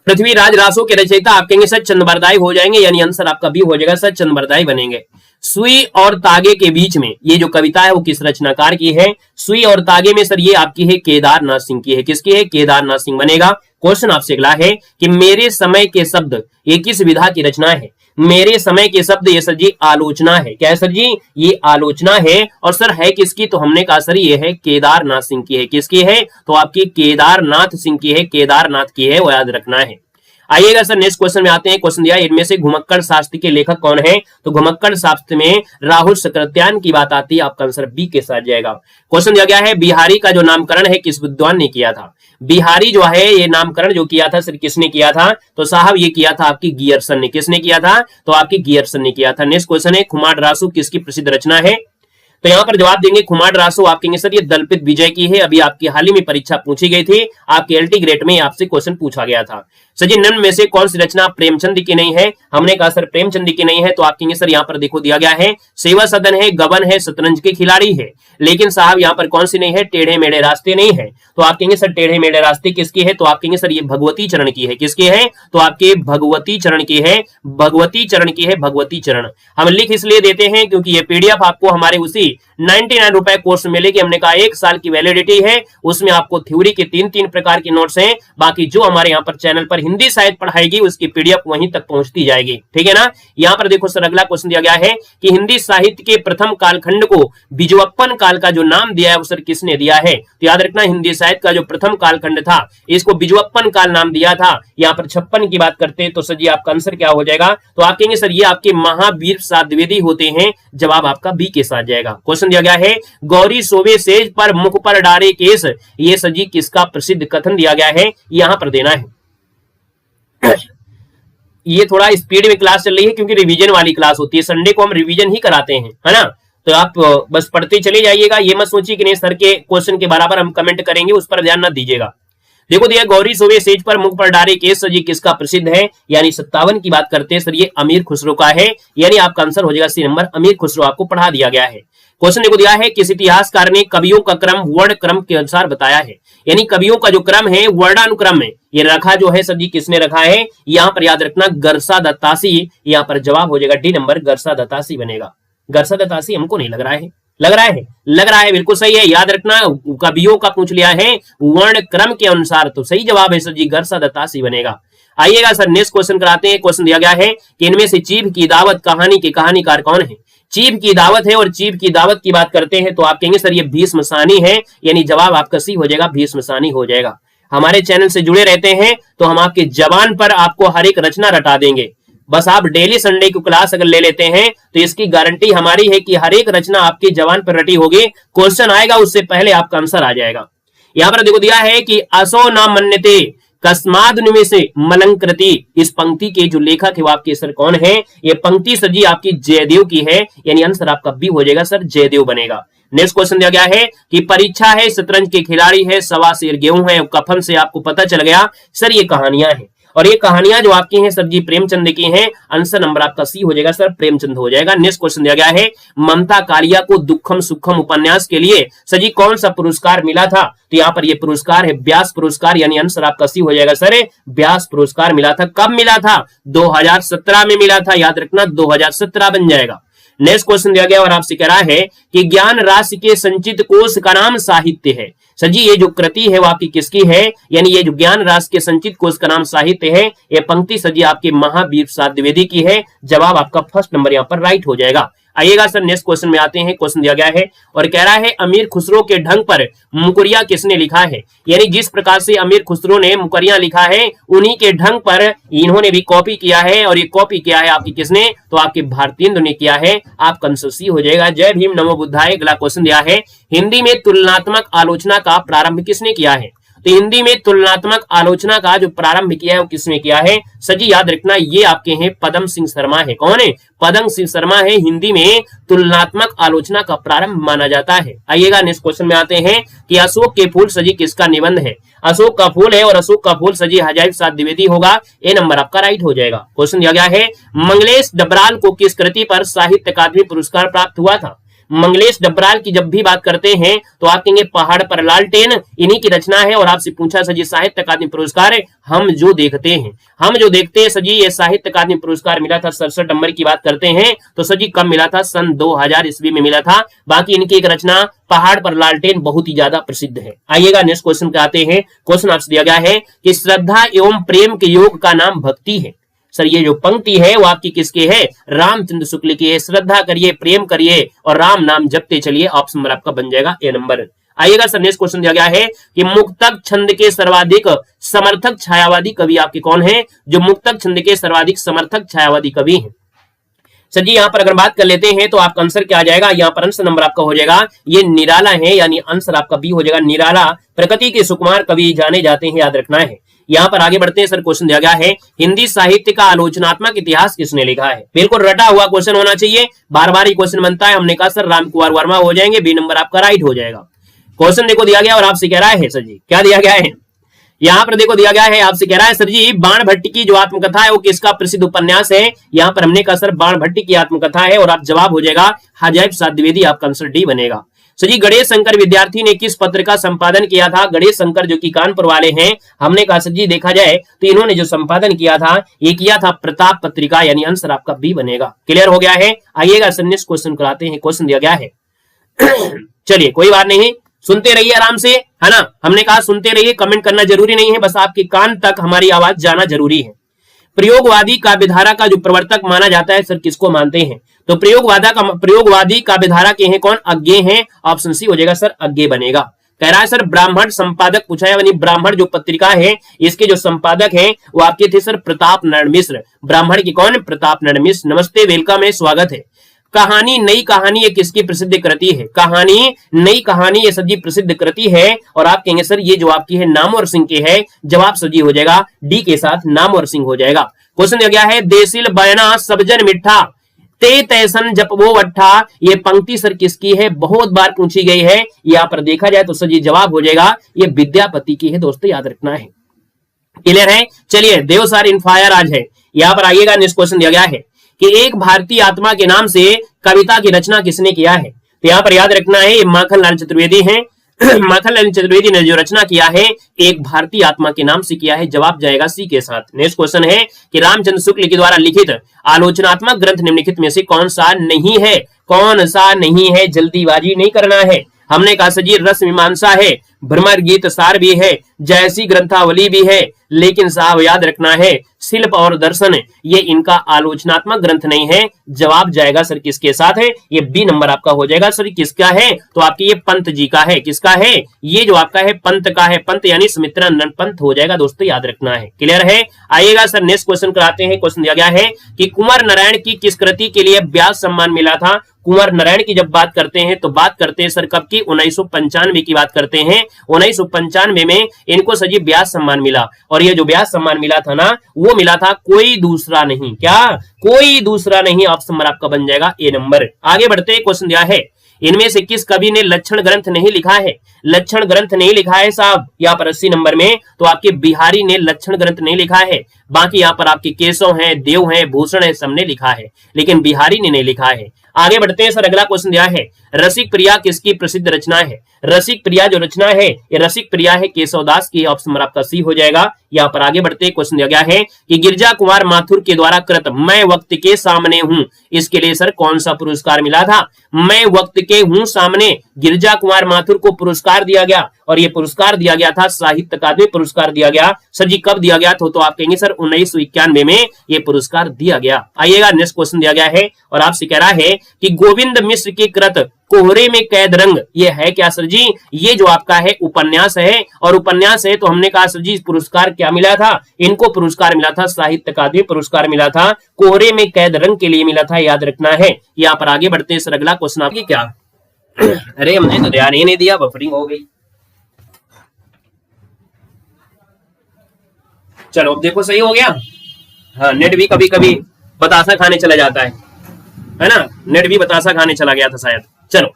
पृथ्वीराज रासो के रचयिता आप कहेंगे सर चंद्रबरदाई हो जाएंगे, यानी आंसर आपका भी हो जाएगा सर चंद्रबरदाई बनेंगे। सुई और तागे के बीच में ये जो कविता है वो किस रचनाकार की है? सुई और तागे में सर ये आपकी है केदारनाथ सिंह की है, किसकी है? केदारनाथ सिंह बनेगा। क्वेश्चन आपसे अगला है कि मेरे समय के शब्द ये किस विधा की रचना है? मेरे समय के शब्द ये सर जी आलोचना है, क्या है सर जी? ये आलोचना है। और सर है किसकी? तो हमने कहा सर ये है केदारनाथ सिंह की है, किसकी है? तो आपकी केदारनाथ सिंह की है, केदारनाथ की है, वो याद रखना है। आइएगा सर नेक्स्ट क्वेश्चन में आते हैं। क्वेश्चन दिया इनमें से घुमक्कड़ शास्त्र के लेखक कौन है? तो घुमक्कड़ शास्त्र में राहुल सक्रात्यान की बात आती है, आपका आंसर बी के साथ जाएगा। क्वेश्चन दिया गया है बिहारी का जो नामकरण है किस विद्वान ने किया था? बिहारी जो है ये नामकरण जो किया था सर किसने किया था? तो साहब ये किया था आपकी गियरसन ने। किसने किया था? तो आपकी गियरसन ने किया था। नेक्स्ट क्वेश्चन है खुमाडरासु किसकी प्रसिद्ध रचना है? तो यहां पर जवाब देंगे खुमाडरासु आप कहेंगे सर ये दलपित विजय की है, अभी आपकी हाल ही में परीक्षा पूछी गई थी, आपके एलटी ग्रेड में आपसे क्वेश्चन पूछा गया था। सर जी निम्न में से कौन सी रचना प्रेमचंद की नहीं है? हमने कहा सर प्रेमचंद की नहीं है, तो आप कहेंगे सर यहाँ पर देखो दिया गया है सेवा सदन है, गबन है, शतरंज के खिलाड़ी है, लेकिन साहब यहाँ पर कौन सी नहीं है? टेढ़े मेढ़े रास्ते नहीं है। तो आप कहेंगे सर टेढ़े मेढ़े रास्ते किसकी है? तो आप कहेंगे सर ये भगवती चरण की है। किसकी है? तो आपके भगवती चरण की है, भगवती चरण की है, भगवती चरण। हम लिख इसलिए देते हैं क्योंकि ये पीडीएफ आपको हमारे उसी 99 रुपए कोर्स में मिलेगी। हमने कहा 1 साल की वैलिडिटी है, उसमें आपको थ्योरी के 3 प्रकार के नोट्स हैं, बाकी जो हमारे यहाँ पर चैनल पर हिंदी साहित्य पढ़ाएगी उसकी पीडीएफ वहीं तक पहुंचती जाएगी। ठीक है ना। यहाँ पर देखो सर अगला क्वेश्चन दिया गया है कि हिंदी साहित्य के प्रथम कालखंड को बिजवप्पन काल का जो नाम दिया है वो सर किसने दिया है? तो याद रखना हिंदी साहित्य का जो प्रथम कालखंड था इसको बिजवप्पन काल नाम दिया था। यहाँ पर 56 की बात करते हैं तो सर जी आपका आंसर क्या हो जाएगा? तो आप कहेंगे सर ये आपके महावीर प्रसाद द्विवेदी होते हैं, जवाब आपका बी के साथ जाएगा। क्वेश्चन दिया गया है गौरी सोवे सेज पर मुख पर डारे केस, ये सर जी किसका प्रसिद्ध कथन दिया गया है? यहां पर देना है। ये थोड़ा स्पीड में क्लास चल रही है क्योंकि रिवीजन वाली क्लास होती है, संडे को हम रिवीजन ही कराते हैं, है ना। तो आप बस पढ़ते चले जाइएगा, ये मत सोचिए कि नहीं सर के क्वेश्चन के बराबर हम कमेंट करेंगे, उस पर ध्यान न दीजिएगा। देखो दिया गौरी सोवे सेज पर मुख पर डारे केस सर जी किसका प्रसिद्ध है? यानी 57 की बात करते हैं सर ये अमीर खुसरो का है, यानी आपका आंसर हो जाएगा सी नंबर, अमीर खुसरो आपको पढ़ा दिया गया है। क्वेश्चन देखो दिया है किस इतिहासकार ने कवियों का क्रम वर्ण क्रम के अनुसार बताया है? यानी कवियों का जो क्रम है वर्णानुक्रम में ये रखा जो है सर जी किसने रखा है? यहाँ पर याद रखना गरसा दत्तासी, यहाँ पर जवाब हो जाएगा डी नंबर, गरसा दत्तासी बनेगा। गरसा दत्तासी हमको नहीं लग रहा है, लग रहा है, लग रहा है, बिल्कुल सही है। याद रखना कवियों का पूछ लिया है वर्ण क्रम के अनुसार, तो सही जवाब है सर जी गरसा दत्तासी बनेगा। आइएगा सर नेक्स्ट क्वेश्चन कराते हैं। क्वेश्चन दिया गया है कि इनमें से चीफ की दावत कहानी के कहानीकार कौन है? चीफ की दावत है और चीफ की दावत की बात करते हैं तो आप कहेंगे सर ये भीष्म सानी है, यानी जवाब आपका सी हो जाएगा, भीष्म सानी हो जाएगा। हमारे चैनल से जुड़े रहते हैं तो हम आपके जबान पर आपको हर एक रचना रटा देंगे। बस आप डेली संडे की क्लास अगर ले लेते हैं तो इसकी गारंटी हमारी है कि हर एक रचना आपकी जबान पर रटी होगी, क्वेश्चन आएगा उससे पहले आपका आंसर आ जाएगा। यहाँ पर देखो दिया है कि असो न मन्यते कस्माद निवेशे मलंकृति, इस पंक्ति के जो लेखक है वो आपके सर कौन है? ये पंक्ति सर जी आपकी जयदेव की है, यानी आंसर आपका बी हो जाएगा सर, जयदेव बनेगा। नेक्स्ट क्वेश्चन दिया गया है कि परीक्षा है, शतरंज के खिलाड़ी है, सवा शेर गेहूं है, कफन से आपको पता चल गया सर ये कहानियां हैं, और ये कहानियां जो आपकी हैं सर जी प्रेमचंद की हैं, आंसर नंबर आपका सी हो जाएगा सर, प्रेमचंद हो जाएगा। नेक्स्ट क्वेश्चन दिया गया है ममता कालिया को दुखम सुखम उपन्यास के लिए सर जी कौन सा पुरस्कार मिला था? तो यहाँ पर ये पुरस्कार है व्यास पुरस्कार, यानी आंसर आपका सी हो जाएगा सर, व्यास पुरस्कार मिला था। कब मिला था? 2017 में मिला था, याद रखना 2017 बन जाएगा। नेक्स्ट क्वेश्चन दिया गया और आपसे कह रहा है कि ज्ञान राशि के संचित कोश का नाम साहित्य है। सर जी ये जो कृति है वो आपकी किसकी है? यानी ये जो ज्ञान राशि के संचित कोश का नाम साहित्य है, ये पंक्ति सर जी आपके महावीर प्रसाद द्विवेदी की है, जवाब आपका फर्स्ट नंबर यहाँ पर राइट हो जाएगा। आइएगा सर नेक्स्ट क्वेश्चन में आते हैं। क्वेश्चन दिया गया है और कह रहा है अमीर खुसरो के ढंग पर मुकरिया किसने लिखा है? यानी जिस प्रकार से अमीर खुसरो ने मुकरिया लिखा है उन्हीं के ढंग पर इन्होंने भी कॉपी किया है, और ये कॉपी किया है आपकी किसने? तो आपके भारतीय ने किया है, आप कंसोसी हो जाएगा। जय भीम नमो बुद्धाय। अगला क्वेश्चन दिया है हिंदी में तुलनात्मक आलोचना का प्रारंभ किसने किया है? तो हिंदी में तुलनात्मक आलोचना का जो प्रारंभ किया है वो किसने किया है? सर जी याद रखना ये आपके हैं पदम सिंह शर्मा है। कौन है? पदम सिंह शर्मा है। हिंदी में तुलनात्मक आलोचना का प्रारंभ माना जाता है। आइएगा नेक्स्ट क्वेश्चन में आते हैं कि अशोक के फूल सजी किसका निबंध है? अशोक का फूल है और अशोक का फूल सजी हजारी प्रसाद द्विवेदी होगा, ए नंबर आपका राइट हो जाएगा। क्वेश्चन दिया गया है मंगलेश डबराल को किस कृति पर साहित्य अकादमी पुरस्कार प्राप्त हुआ था? मंगलेश डबराल की जब भी बात करते हैं तो आप कहेंगे पहाड़ पर लालटेन, इन्हीं की रचना है, और आपसे पूछा सजी साहित्य अकादमी पुरस्कार हम जो देखते हैं, हम जो देखते हैं सजी ये साहित्य अकादमी पुरस्कार मिला था 67 नंबर की बात करते हैं तो सजी कब मिला था? सन 2000 ईस्वी में मिला था। बाकी इनकी एक रचना पहाड़ पर लालटेन बहुत ही ज्यादा प्रसिद्ध है। आइएगा नेक्स्ट क्वेश्चन पे आते हैं। क्वेश्चन आपसे दिया गया है कि श्रद्धा एवं प्रेम के योग का नाम भक्ति है। सर ये जो पंक्ति है वो आपकी किसकी है? रामचंद्र शुक्ल की है। श्रद्धा करिए, प्रेम करिए और राम नाम जपते चलिए, ऑप्शन नंबर आपका बन जाएगा ए नंबर। आइएगा सर नेक्स्ट क्वेश्चन दिया गया है कि मुक्तक छंद के सर्वाधिक समर्थक छायावादी कवि आपके कौन है? जो मुक्तक छंद के सर्वाधिक समर्थक छायावादी कवि हैं। सर जी यहाँ पर अगर बात कर लेते हैं तो आपका आंसर क्या आ जाएगा? यहाँ पर आंसर नंबर आपका हो जाएगा ये निराला है, यानी आंसर आपका बी हो जाएगा निराला। प्रकृति के सुकुमार कवि जाने जाते हैं, याद रखना है। यहाँ पर आगे बढ़ते हैं सर, क्वेश्चन दिया गया है हिंदी साहित्य का आलोचनात्मक इतिहास किसने लिखा है? बिल्कुल रटा हुआ क्वेश्चन होना चाहिए, बार बार ही क्वेश्चन बनता है। हमने कहा सर राम कुमार वर्मा हो जाएंगे, बी नंबर आपका राइट हो जाएगा। क्वेश्चन देखो दिया गया और आपसे कह रहा है सर जी क्या दिया गया है? यहाँ पर देखो दिया गया है, आपसे कह रहा है सर जी बाणभट्ट की जो आत्मकथा है वो किसका प्रसिद्ध उपन्यास है? यहाँ पर हमने कहा सर बाणभट्ट की आत्मकथा है और आप जवाब हो जाएगा हजाइब साध द्विवेदी, आपका आंसर डी बनेगा। सर जी गणेश शंकर विद्यार्थी ने किस पत्र का संपादन किया था? गणेश शंकर जो कि कानपुर वाले हैं, हमने कहा सर जी देखा जाए तो इन्होंने जो संपादन किया था ये किया था प्रताप पत्रिका, यानी आंसर आपका बी बनेगा। क्लियर हो गया है? आइएगा सर नेक्स्ट क्वेश्चन कराते हैं। क्वेश्चन दिया गया है चलिए कोई बात नहीं, सुनते रहिए आराम से, है ना। हमने कहा सुनते रहिए, कमेंट करना जरूरी नहीं है, बस आपके कान तक हमारी आवाज जाना जरूरी है। प्रयोगवादी काव्यधारा का जो प्रवर्तक माना जाता है सर किसको मानते हैं? तो प्रयोगवादी काव्यधारा के हैं कौन? अज्ञे हैं, ऑप्शन सी हो जाएगा सर अज्ञे बनेगा। कह रहा है सर ब्राह्मण संपादक पूछा है, यानी ब्राह्मण जो पत्रिका है इसके जो संपादक हैं वो आपके थे सर प्रताप नारायण मिश्र। ब्राह्मण की कौन? प्रताप नारायण मिश्र। नमस्ते, वेलकम है, स्वागत है। कहानी नई कहानी ये किसकी प्रसिद्ध कृति है? कहानी नई कहानी ये सर जी प्रसिद्ध कृति है और आप कहेंगे सर ये जो आपकी है नामवर सिंह की है। जवाब सर जी हो जाएगा डी के साथ नामवर सिंह हो जाएगा। क्वेश्चन दिया गया है देसिल बयना सबजन मिठा ते तैसन जप वो वट्ठा, ये पंक्ति सर किसकी है? बहुत बार पूछी गई है। यहाँ पर देखा जाए तो सर जी जवाब हो जाएगा ये विद्यापति की है, दोस्तों याद रखना है। क्लियर है? चलिए देवसार इन फायर आज है। यहाँ पर आइएगा नेक्स्ट क्वेश्चन दिया गया है कि एक भारतीय आत्मा के नाम से कविता की रचना किसने किया है? तो यहाँ पर याद रखना है ये माखनलाल चतुर्वेदी हैं। माखनलाल चतुर्वेदी ने जो रचना किया है एक भारतीय आत्मा के नाम से किया है। जवाब जाएगा सी के साथ। नेक्स्ट क्वेश्चन है कि रामचंद्र शुक्ल के द्वारा लिखित आलोचनात्मक ग्रंथ निम्नलिखित में से कौन सा नहीं है? कौन सा नहीं है? जल्दीबाजी नहीं करना है। हमने कहा सर जी रस मीमांसा है, भ्रमर गीत सार भी है, जैसी ग्रंथावली भी है, लेकिन साहब याद रखना है शिल्प और दर्शन ये इनका आलोचनात्मक ग्रंथ नहीं है। जवाब जाएगा सर किसके साथ है? ये बी नंबर आपका हो जाएगा। सर किसका है? तो आपके ये पंत जी का है। किसका है? ये जो आपका है पंत का है। पंत यानी सुमित्रानंद पंत हो जाएगा, दोस्तों याद रखना है। क्लियर है? आइएगा सर नेक्स्ट क्वेश्चन कराते हैं। क्वेश्चन दिया गया है कि कुंवर नारायण की किस कृति के लिए व्यास सम्मान मिला था? कुंवर नारायण की जब बात करते हैं तो बात करते हैं सर कब की? 1995 की बात करते हैं। 1995 में इनको सर जी व्यास सम्मान मिला और ये जो व्यास सम्मान मिला था ना वो मिला था कोई दूसरा नहीं। क्या? कोई दूसरा नहीं। ऑप्शन नंबर आपका बन जाएगा ए नंबर। आगे बढ़ते हैं। क्वेश्चन दिया है इनमें से किस कवि ने लक्षण ग्रंथ नहीं लिखा है? लक्षण ग्रंथ नहीं लिखा है साहब। यहाँ पर 80 नंबर में तो आपके बिहारी ने लक्षण ग्रंथ नहीं लिखा है। बाकी यहाँ पर आपके केशव हैं, देव हैं, भूषण है, सबने लिखा है, लेकिन बिहारी ने नहीं लिखा है। आगे बढ़ते हैं सर। अगला क्वेश्चन दिया है रसिक प्रिया किसकी प्रसिद्ध रचना है? रसिक प्रिया जो रचना है ये रसिक प्रिया है केशवदास की। ऑप्शन नंबर आपका सी हो जाएगा। यहाँ पर आगे बढ़ते क्वेश्चन दिया गया है कि गिरजा कुमार माथुर के द्वारा कृत मैं वक्त के सामने हूं, इसके लिए सर कौन सा पुरस्कार मिला था? मैं वक्त के हूं सामने, गिरजा कुमार माथुर को पुरस्कार दिया गया और ये पुरस्कार दिया गया था साहित्य अकादमी पुरस्कार दिया गया। सर जी कब दिया गया था? तो आप कहेंगे सर 1991 में ये पुरस्कार दिया गया। आइएगा नेक्स्ट क्वेश्चन दिया गया है और आपसे कह रहा है कि गोविंद मिश्र की कृत कोहरे में कैद रंग ये है क्या सर जी? ये जो आपका है उपन्यास है और उपन्यास है तो हमने कहा सर जी पुरस्कार क्या मिला था? इनको पुरस्कार मिला था साहित्य अकादमी पुरस्कार मिला था, कोहरे में कैद रंग के लिए मिला था, याद रखना है। यहाँ पर आगे बढ़ते हैं सर। अगला क्वेश्चन आपकी क्या? अरे हमने तो ध्यान ही नहीं दिया, बफरिंग हो गई। चलो अब देखो सही हो गया। हाँ नेट भी कभी कभी बतासा खाने चला जाता है ना। नेट भी बतासा खाने चला गया था शायद। चलो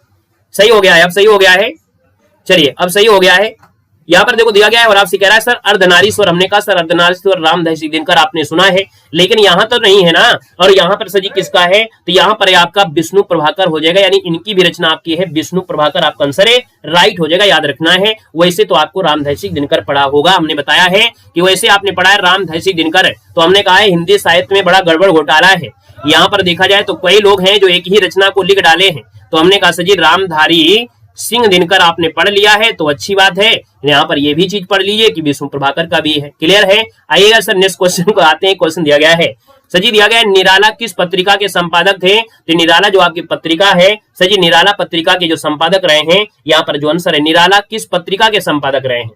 सही हो गया है, अब सही हो गया है। चलिए अब सही हो गया है। यहाँ पर देखो दिया गया है और आपसे कह रहा है सर अर्धनारीश्वर। हमने कहा सर अर्धनारीश्वर रामधासी दिनकर आपने सुना है, लेकिन यहाँ तो नहीं है ना। और यहाँ पर सर जी किसका है? तो यहाँ पर आपका विष्णु प्रभाकर हो जाएगा, यानी इनकी भी रचना आपकी है विष्णु प्रभाकर। आपका आंसर है राइट हो जाएगा, याद रखना है। वैसे तो आपको रामधासी दिनकर पढ़ा होगा, हमने बताया है कि वैसे आपने पढ़ा है रामधासी दिनकर। तो हमने कहा है हिंदी साहित्य में बड़ा गड़बड़ घोटाला है। यहाँ पर देखा जाए तो कई लोग हैं जो एक ही रचना को लिख डाले हैं। तो हमने कहा सर जी रामधारी सिंह दिनकर आपने पढ़ लिया है तो अच्छी बात है। यहाँ पर ये भी चीज पढ़ लीजिए कि विष्णु प्रभाकर का भी है। क्लियर है? आइएगा सर नेक्स्ट क्वेश्चन को आते हैं। क्वेश्चन दिया गया है सर जी दिया गया है निराला किस पत्रिका के संपादक थे, तो निराला जो आपकी पत्रिका है सर जी निराला पत्रिका के जो संपादक रहे हैं, यहाँ पर जो आंसर है निराला किस पत्रिका के संपादक रहे हैं,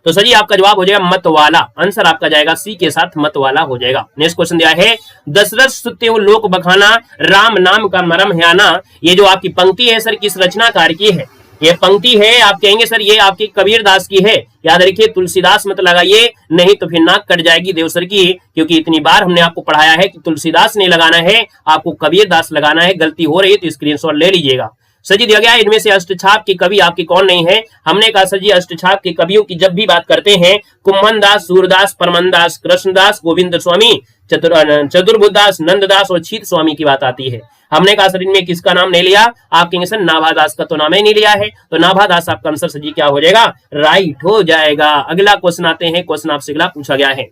तो सर जी आपका जवाब हो जाएगा मतवाला। आंसर आपका जाएगा सी के साथ मतवाला हो जाएगा। नेक्स्ट क्वेश्चन दिया है दशरथ स्तुत्यो लोक बखाना राम नाम का मरम ह्याना, ये जो आपकी पंक्ति है सर किस रचनाकार की है, ये पंक्ति है आप कहेंगे सर ये आपकी कबीरदास की है, याद रखिए तुलसीदास मत लगाइए नहीं तो फिर नाक कट जाएगी देवसर की, क्योंकि इतनी बार हमने आपको पढ़ाया है कि तुलसीदास नहीं लगाना है, आपको कबीरदास लगाना है, गलती हो रही है तो स्क्रीनशॉट ले लीजिएगा। सर जी दिया गया है इनमें से अष्टछाप के कवि आपके कौन नहीं है, हमने कहा सर जी अष्टछाप के कवियों की जब भी बात करते हैं कुम्भन दास, सूरदास, परमनदास, कृष्णदास, गोविंद स्वामी, चतुर्बुदास, नंददास और छीत स्वामी की बात आती है। हमने कहा सर इनमें किसका नाम नहीं लिया, आप कहेंगे सर नाभादास का तो नाम ही नहीं लिया है, तो नाभादास आपका आंसर सर जी क्या हो जाएगा, राइट हो जाएगा। अगला क्वेश्चन आते हैं, क्वेश्चन आपसे अगला पूछा गया है,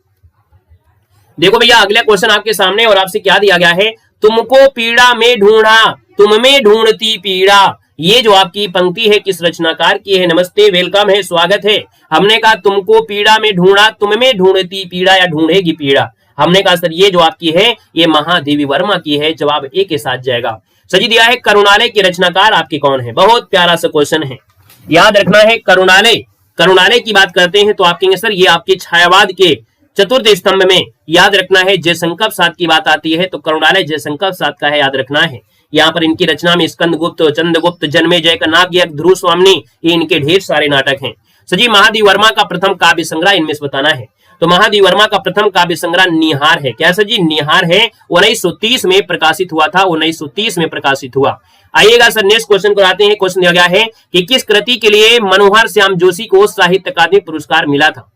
देखो भैया अगला क्वेश्चन आपके सामने और आपसे क्या दिया गया है, तुमको पीड़ा में ढूंढा तुम में ढूंढती पीड़ा, ये जो आपकी पंक्ति है किस रचनाकार की है, नमस्ते वेलकम है स्वागत है। हमने कहा तुमको पीड़ा में ढूंढा तुम में ढूंढती पीड़ा या ढूंढेगी पीड़ा, हमने कहा सर ये जो आपकी है ये महादेवी वर्मा की है, जवाब ए के साथ जाएगा। सर जी दिया है करुणालय के रचनाकार आपके कौन है, बहुत प्यारा सा क्वेश्चन है, याद रखना है करुणालय, करुणालय की बात करते हैं तो आप कहेंगे सर ये आपके छायावाद के चतुर्थ स्तंभ में याद रखना है जयशंकर प्रसाद की बात आती है, तो करुणालय जयशंकर प्रसाद का है, याद रखना है। यहाँ पर इनकी रचना में स्कंदगुप्त, चंद्रगुप्त, जन्मेजय का नागयज्ञ, ध्रुव स्वामिनी, ये इनके ढेर सारे नाटक हैं। सर जी महादेव वर्मा का प्रथम काव्य संग्रह इनमें से बताना है, तो महादेव वर्मा का प्रथम काव्य संग्रह निहार है, क्या सर जी निहार है, 1930 में प्रकाशित हुआ था, 1930 में प्रकाशित हुआ। आइएगा सर नेक्स्ट क्वेश्चन को आते हैं, क्वेश्चन दिया गया है कि किस कृति के लिए मनोहर श्याम जोशी को साहित्य अकादमी पुरस्कार मिला था,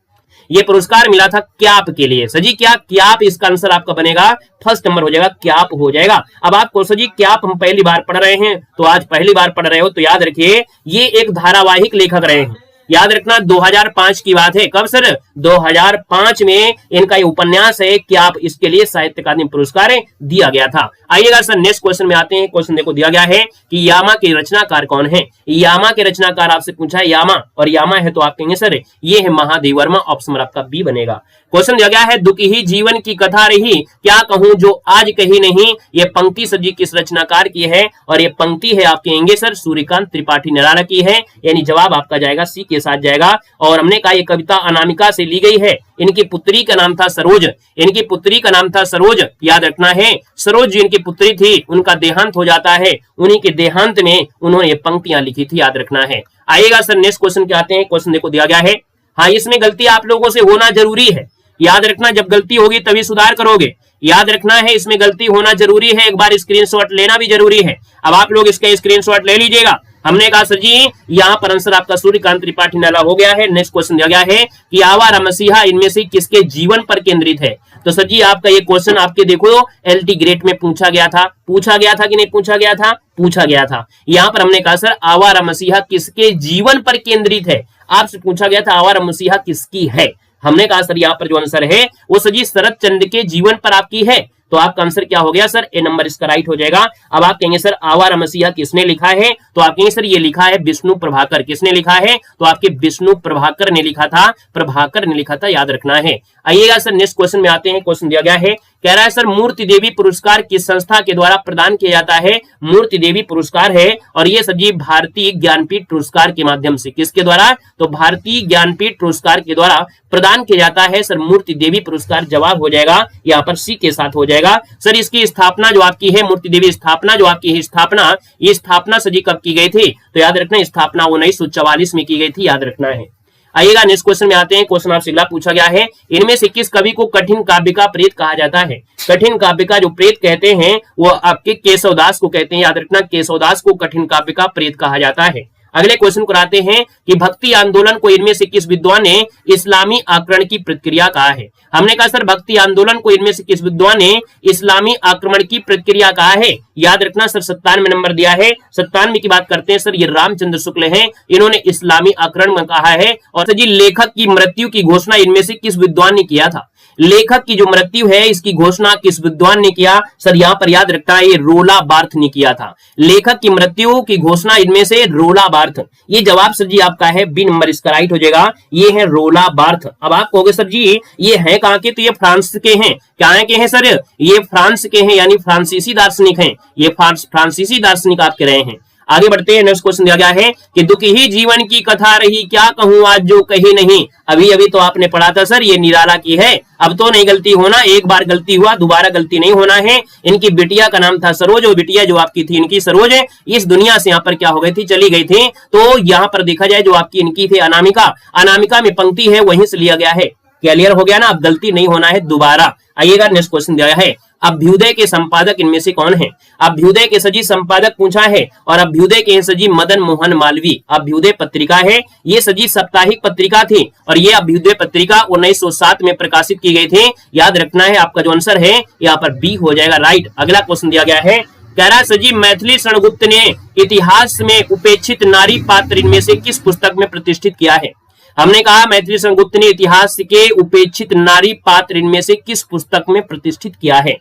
ये पुरस्कार मिला था क्याप के लिए। सजी क्या क्याप, इसका आंसर आपका बनेगा फर्स्ट नंबर हो जाएगा, क्याप हो जाएगा। अब आपको सजी क्याप हम पहली बार पढ़ रहे हैं, तो आज पहली बार पढ़ रहे हो तो याद रखिए ये एक धारावाहिक लेखक रहे हैं, याद रखना 2005 की बात है, कब सर 2005 में इनका ये उपन्यास है कि आप इसके लिए साहित्य अकादमी पुरस्कार दिया गया था। आइएगा सर नेक्स्ट क्वेश्चन में आते हैं, क्वेश्चन देखो दिया गया है कि यामा के रचनाकार कौन है, यामा के रचनाकार आपसे पूछा है यामा, और यामा है तो आप कहेंगे सर ये है महादेव वर्मा, ऑप्शन आपका बी बनेगा। क्वेश्चन दिया गया है दुखी ही जीवन की कथा रही क्या कहूं जो आज कही नहीं, ये पंक्ति सर जी किस रचनाकार की है, और ये पंक्ति है आप कहेंगे सर सूर्यकांत त्रिपाठी निराला की है, यानी जवाब आपका जाएगा सी के साथ जाएगा। और हमने कहा ये कविता अनामिका से ली गई है, इनकी पुत्री का नाम था सरोज, इनकी पुत्री का नाम था सरोज, याद रखना है सरोज जी इनकी पुत्री थी, उनका देहांत हो जाता है, उन्हीं के देहांत में उन्होंने ये पंक्तियां लिखी थी, याद रखना है। आइएगा सर नेक्स्ट क्वेश्चन के आते हैं, क्वेश्चन देखो दिया गया है, हाँ इसमें गलती आप लोगों से होना जरूरी है, याद रखना जब गलती होगी तभी सुधार करोगे, याद रखना है इसमें गलती होना जरूरी है, एक बार स्क्रीनशॉट लेना भी जरूरी है। अब आप लोग इसका स्क्रीनशॉट ले लीजिएगा। हमने कहा सर जी यहाँ पर आंसर आपका सूर्यकांत त्रिपाठी निराला हो गया है। नेक्स्ट क्वेश्चन दिया गया है कि आवारा मसीहा इनमें से किसके जीवन पर केंद्रित है, तो सर जी आपका ये क्वेश्चन आपके देखो एलटी ग्रेड में पूछा गया था कि नहीं पूछा गया था, पूछा गया था। यहाँ पर हमने कहा सर आवारा मसीहा किसके जीवन पर केंद्रित है, आपसे पूछा गया था आवारा मसीहा किसकी है, हमने कहा सर यहाँ पर जो आंसर है वो सर जी शरद चंद्र के जीवन पर आपकी है, तो आपका आंसर क्या हो गया सर ए नंबर इसका राइट हो जाएगा। अब आप कहेंगे सर आवारा मसीहा किसने लिखा है, तो आप कहेंगे सर ये लिखा है विष्णु प्रभाकर, किसने लिखा है, तो आपके विष्णु प्रभाकर ने लिखा था, प्रभाकर ने लिखा था, याद रखना है। आइएगा सर नेक्स्ट क्वेश्चन में आते हैं, क्वेश्चन दिया गया है कह रहा है सर मूर्ति देवी पुरस्कार किस संस्था के द्वारा प्रदान किया जाता है, मूर्ति देवी पुरस्कार है और ये सर जी भारतीय ज्ञानपीठ पुरस्कार के माध्यम से, किसके द्वारा, तो भारतीय ज्ञानपीठ पुरस्कार के द्वारा प्रदान किया जाता है सर मूर्ति देवी पुरस्कार, जवाब हो जाएगा यहाँ पर सी के साथ हो जाएगा। सर इसकी स्थापना जो आपकी है मूर्ति देवी स्थापना जो आपकी है स्थापना, ये स्थापना सर जी कब की गई थी, तो याद रखना स्थापना 1944 में की गई थी, याद रखना है। आइएगा नेक्स्ट क्वेश्चन में आते हैं, क्वेश्चन आपसे अगला पूछा गया है इनमें से किस कवि को कठिन काव्य का प्रेत कहा जाता है, कठिन काव्य का जो प्रेत कहते हैं वो आपके केशवदास को कहते हैं, याद रखना केशवदास को कठिन काव्य का प्रेत कहा जाता है। अगले क्वेश्चन को आते हैं कि भक्ति आंदोलन को इनमें से किस विद्वान ने इस्लामी आक्रमण की प्रतिक्रिया कहा है, हमने कहा सर भक्ति आंदोलन को इनमें से किस विद्वान ने इस्लामी आक्रमण की प्रतिक्रिया कहा है, याद रखना सर 97 नंबर दिया है, 97 की बात करते हैं सर ये रामचंद्र शुक्ल हैं, इन्होंने इस्लामी आक्रमण कहा है। और सर जी लेखक की मृत्यु की घोषणा इनमें से किस विद्वान ने किया था, लेखक की जो मृत्यु है इसकी घोषणा किस विद्वान ने किया? सर यहाँ पर याद रखना है ये रोला बार्थ ने किया था। लेखक की मृत्यु की घोषणा इनमें से रोला बार्थ। ये जवाब सर जी आपका है बी नंबर इसका राइट हो जाएगा, ये है रोला बार्थ। अब आप कहोगे सर जी ये है कहां के? तो ये फ्रांस के हैं। क्या के हैं सर? ये फ्रांस के हैं, यानी फ्रांसीसी दार्शनिक हैं। ये फ्रांसीसी दार्शनिक आप कह रहे हैं। आगे बढ़ते हैं। नेक्स्ट क्वेश्चन दिया गया है कि दुख ही जीवन की कथा रही, क्या कहूं आज जो कही नहीं। अभी अभी तो आपने पढ़ा था सर, ये निराला की है। अब तो नहीं गलती होना, एक बार गलती हुआ दोबारा गलती नहीं होना है। इनकी बिटिया का नाम था सरोज, और बिटिया जो आपकी थी इनकी सरोज है, इस दुनिया से यहाँ पर क्या हो गई थी? चली गई थी। तो यहाँ पर देखा जाए जो आपकी इनकी थी अनामिका, अनामिका में पंक्ति है वहीं से लिया गया है। क्लियर हो गया ना? अब गलती नहीं होना है दोबारा। आइएगा नेक्स्ट क्वेश्चन दिया है, अभ्युदय के संपादक इनमें से कौन है? अभ्युदय के सजी संपादक पूछा है, और अभ्युदय के सजी मदन मोहन मालवीय। अभ्युदय पत्रिका है, ये सजी साप्ताहिक पत्रिका थी, और ये अभ्युदय पत्रिका 1907 में प्रकाशित की गई थी। याद रखना है आपका जो आंसर है यहाँ पर बी हो जाएगा राइट। अगला क्वेश्चन दिया गया है, कह रहा सजी मैथिली शरणगुप्त ने इतिहास में उपेक्षित नारी पात्र इनमें से किस पुस्तक में प्रतिष्ठित किया है? हमने कहा मैथिली शरणगुप्त ने इतिहास के उपेक्षित नारी पात्र इनमें से किस पुस्तक में प्रतिष्ठित किया है?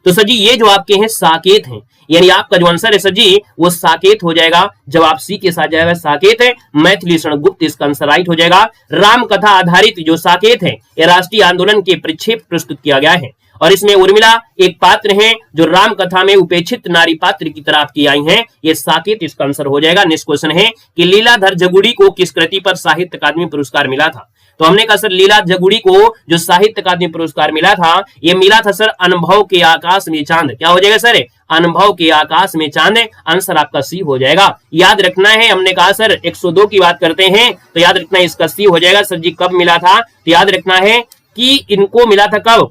तो सर जी ये जो आपके हैं साकेत हैं, यानी आपका जो आंसर है सर जी वो साकेत हो जाएगा। जवाब सी के साथ जाएगा साकेत है, मैथिली शरणगुप्त इसका आंसर राइट हो जाएगा। राम कथा आधारित जो साकेत है ये राष्ट्रीय आंदोलन के परिप्रेक्ष्य प्रस्तुत किया गया है, और इसमें उर्मिला एक पात्र है जो राम कथा में उपेक्षित नारी पात्र की तरह की आई हैं। ये साकेत इसका आंसर हो जाएगा। नेक्स्ट क्वेश्चन है कि लीलाधर जगुड़ी को किस कृति पर साहित्य अकादमी पुरस्कार मिला था? तो हमने कहा सर लीला जगुड़ी को जो साहित्य अकादमी पुरस्कार मिला था ये मिला था सर अनुभव के आकाश में चांद। क्या हो जाएगा सर? अनुभव के आकाश में चांद। आंसर आपका सी हो जाएगा। याद रखना है, हमने कहा सर 102 की बात करते हैं तो याद रखना है इसका सी हो जाएगा। सर जी कब मिला था? तो याद रखना है कि इनको मिला था कब?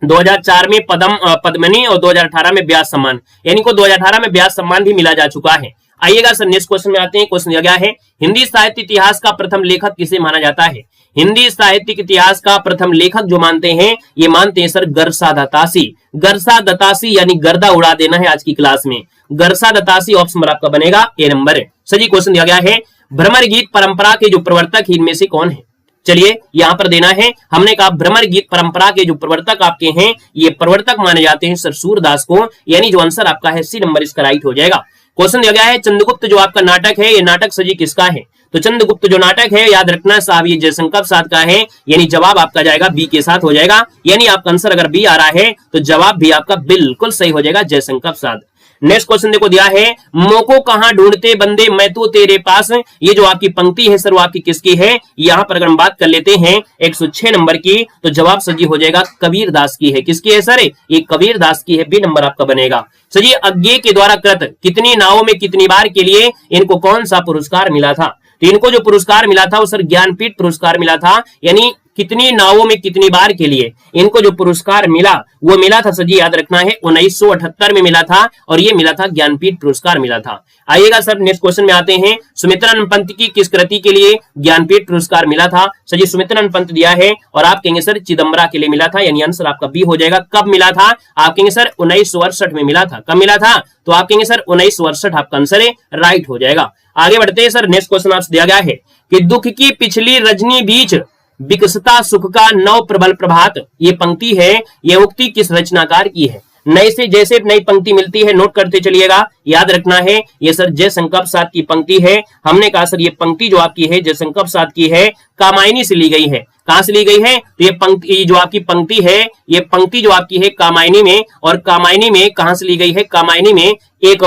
2004 में पद्मनी और 2018 में व्यास सम्मान, यानी को 2018 में व्यास सम्मान भी मिला जा चुका है। आइएगा सर नेक्स्ट क्वेश्चन में आते हैं। क्वेश्चन दिया गया है हिंदी साहित्य इतिहास का प्रथम लेखक किसे माना जाता है? हिंदी साहित्यिक इतिहास का प्रथम लेखक जो मानते हैं ये मानते हैं सर गरसा दत्तासी। गरसा दत्तासी यानी गर्दा उड़ा देना है आज की क्लास में। गरसा दत्तासी ऑप्शन आपका बनेगा ए नंबर। सही क्वेश्चन दिया गया है भ्रमर गीत परंपरा के जो प्रवर्तक इनमें से कौन है? चलिए यहां पर देना है। हमने कहा भ्रमर गीत परंपरा के जो प्रवर्तक आपके हैं ये प्रवर्तक माने जाते हैं सर सूरदास को, यानी जो आंसर आपका है सी नंबर इसका राइट हो जाएगा। क्वेश्चन दिया गया है चंद्रगुप्त जो आपका नाटक है ये नाटक सजी किसका है? तो चंद्रगुप्त जो नाटक है याद रखना साहब ये जयशंकर प्रसाद का है, यानी जवाब आपका जाएगा बी के साथ हो जाएगा। यानी आपका आंसर अगर बी आ रहा है तो जवाब भी आपका बिल्कुल सही हो जाएगा, जयशंकर प्रसाद। नेक्स्ट क्वेश्चन देखो दिया है मोको कहां ढूंढते बंदे मैं तो तेरे पास। ये जो आपकी पंक्ति है सर वो आपकी किसकी है? यहाँ पर अगर हम बात कर लेते हैं 106 नंबर की तो जवाब सर जी हो जाएगा कबीर दास की है। किसकी है सर? ये कबीर दास की है, बी नंबर आपका बनेगा। सर जी अज्ञे के द्वारा कृत कितनी नावों में कितनी बार के लिए इनको कौन सा पुरस्कार मिला था? तो इनको जो पुरस्कार मिला था वो सर ज्ञानपीठ पुरस्कार मिला था, यानी कितनी नावों में कितनी बार के लिए इनको जो पुरस्कार मिला वो मिला था सर जी याद रखना है 1978 में मिला था, और ये मिला था ज्ञानपीठ पुरस्कार मिला था। आइएगा सर नेक्स्ट क्वेश्चन में आते हैं सुमित्रानंद पंत की किस कृति के लिए ज्ञानपीठ पुरस्कार मिला था? सर जी सुमित्रानंद पंत दिया है और आप कहेंगे सर चिदम्बरा के लिए मिला था, यानी आंसर आपका बी हो जाएगा। कब मिला था? आप कहेंगे सर 1968 में मिला था। कब मिला था? तो आप कहेंगे सर 1968 आपका आंसर है, राइट हो जाएगा। आगे बढ़ते हैं सर नेक्स्ट क्वेश्चन आपसे दिया गया है कि दुख की पिछली रजनी बीच विकसता सुख का नव प्रबल प्रभात। ये पंक्ति है ये उक्ति किस रचनाकार की है? नई से जैसे नई पंक्ति मिलती है नोट करते चलिएगा। याद रखना है ये सर जयशंकर प्रसाद की पंक्ति है। हमने कहा सर ये पंक्ति जो आपकी है जयशंकर प्रसाद की है, कामायनी से ली गई है। कहां से ली गई है? तो ये पंक्ति जो आपकी पंक्ति है ये पंक्ति जो आपकी है कामायनी में, और कामायनी में कहां से ली गई है? कामायनी में एक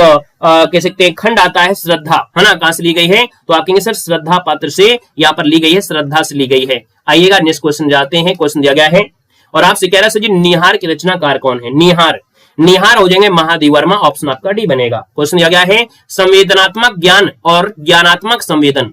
कह सकते हैं खंड आता है श्रद्धा, है ना? कहां से ली गई है? तो आप कहेंगे सर श्रद्धा पात्र से यहाँ पर ली गई है, श्रद्धा से ली गई है। आइएगा नेक्स्ट क्वेश्चन जाते हैं। क्वेश्चन दिया गया है और आपसे कह रहा है सर जी निहार के रचनाकार कौन है? निहार निहार हो जाएंगे महादेव वर्मा, ऑप्शन आपका डी बनेगा। क्वेश्चन दिया गया है संवेदनात्मक ज्ञान और ज्ञानात्मक संवेदन,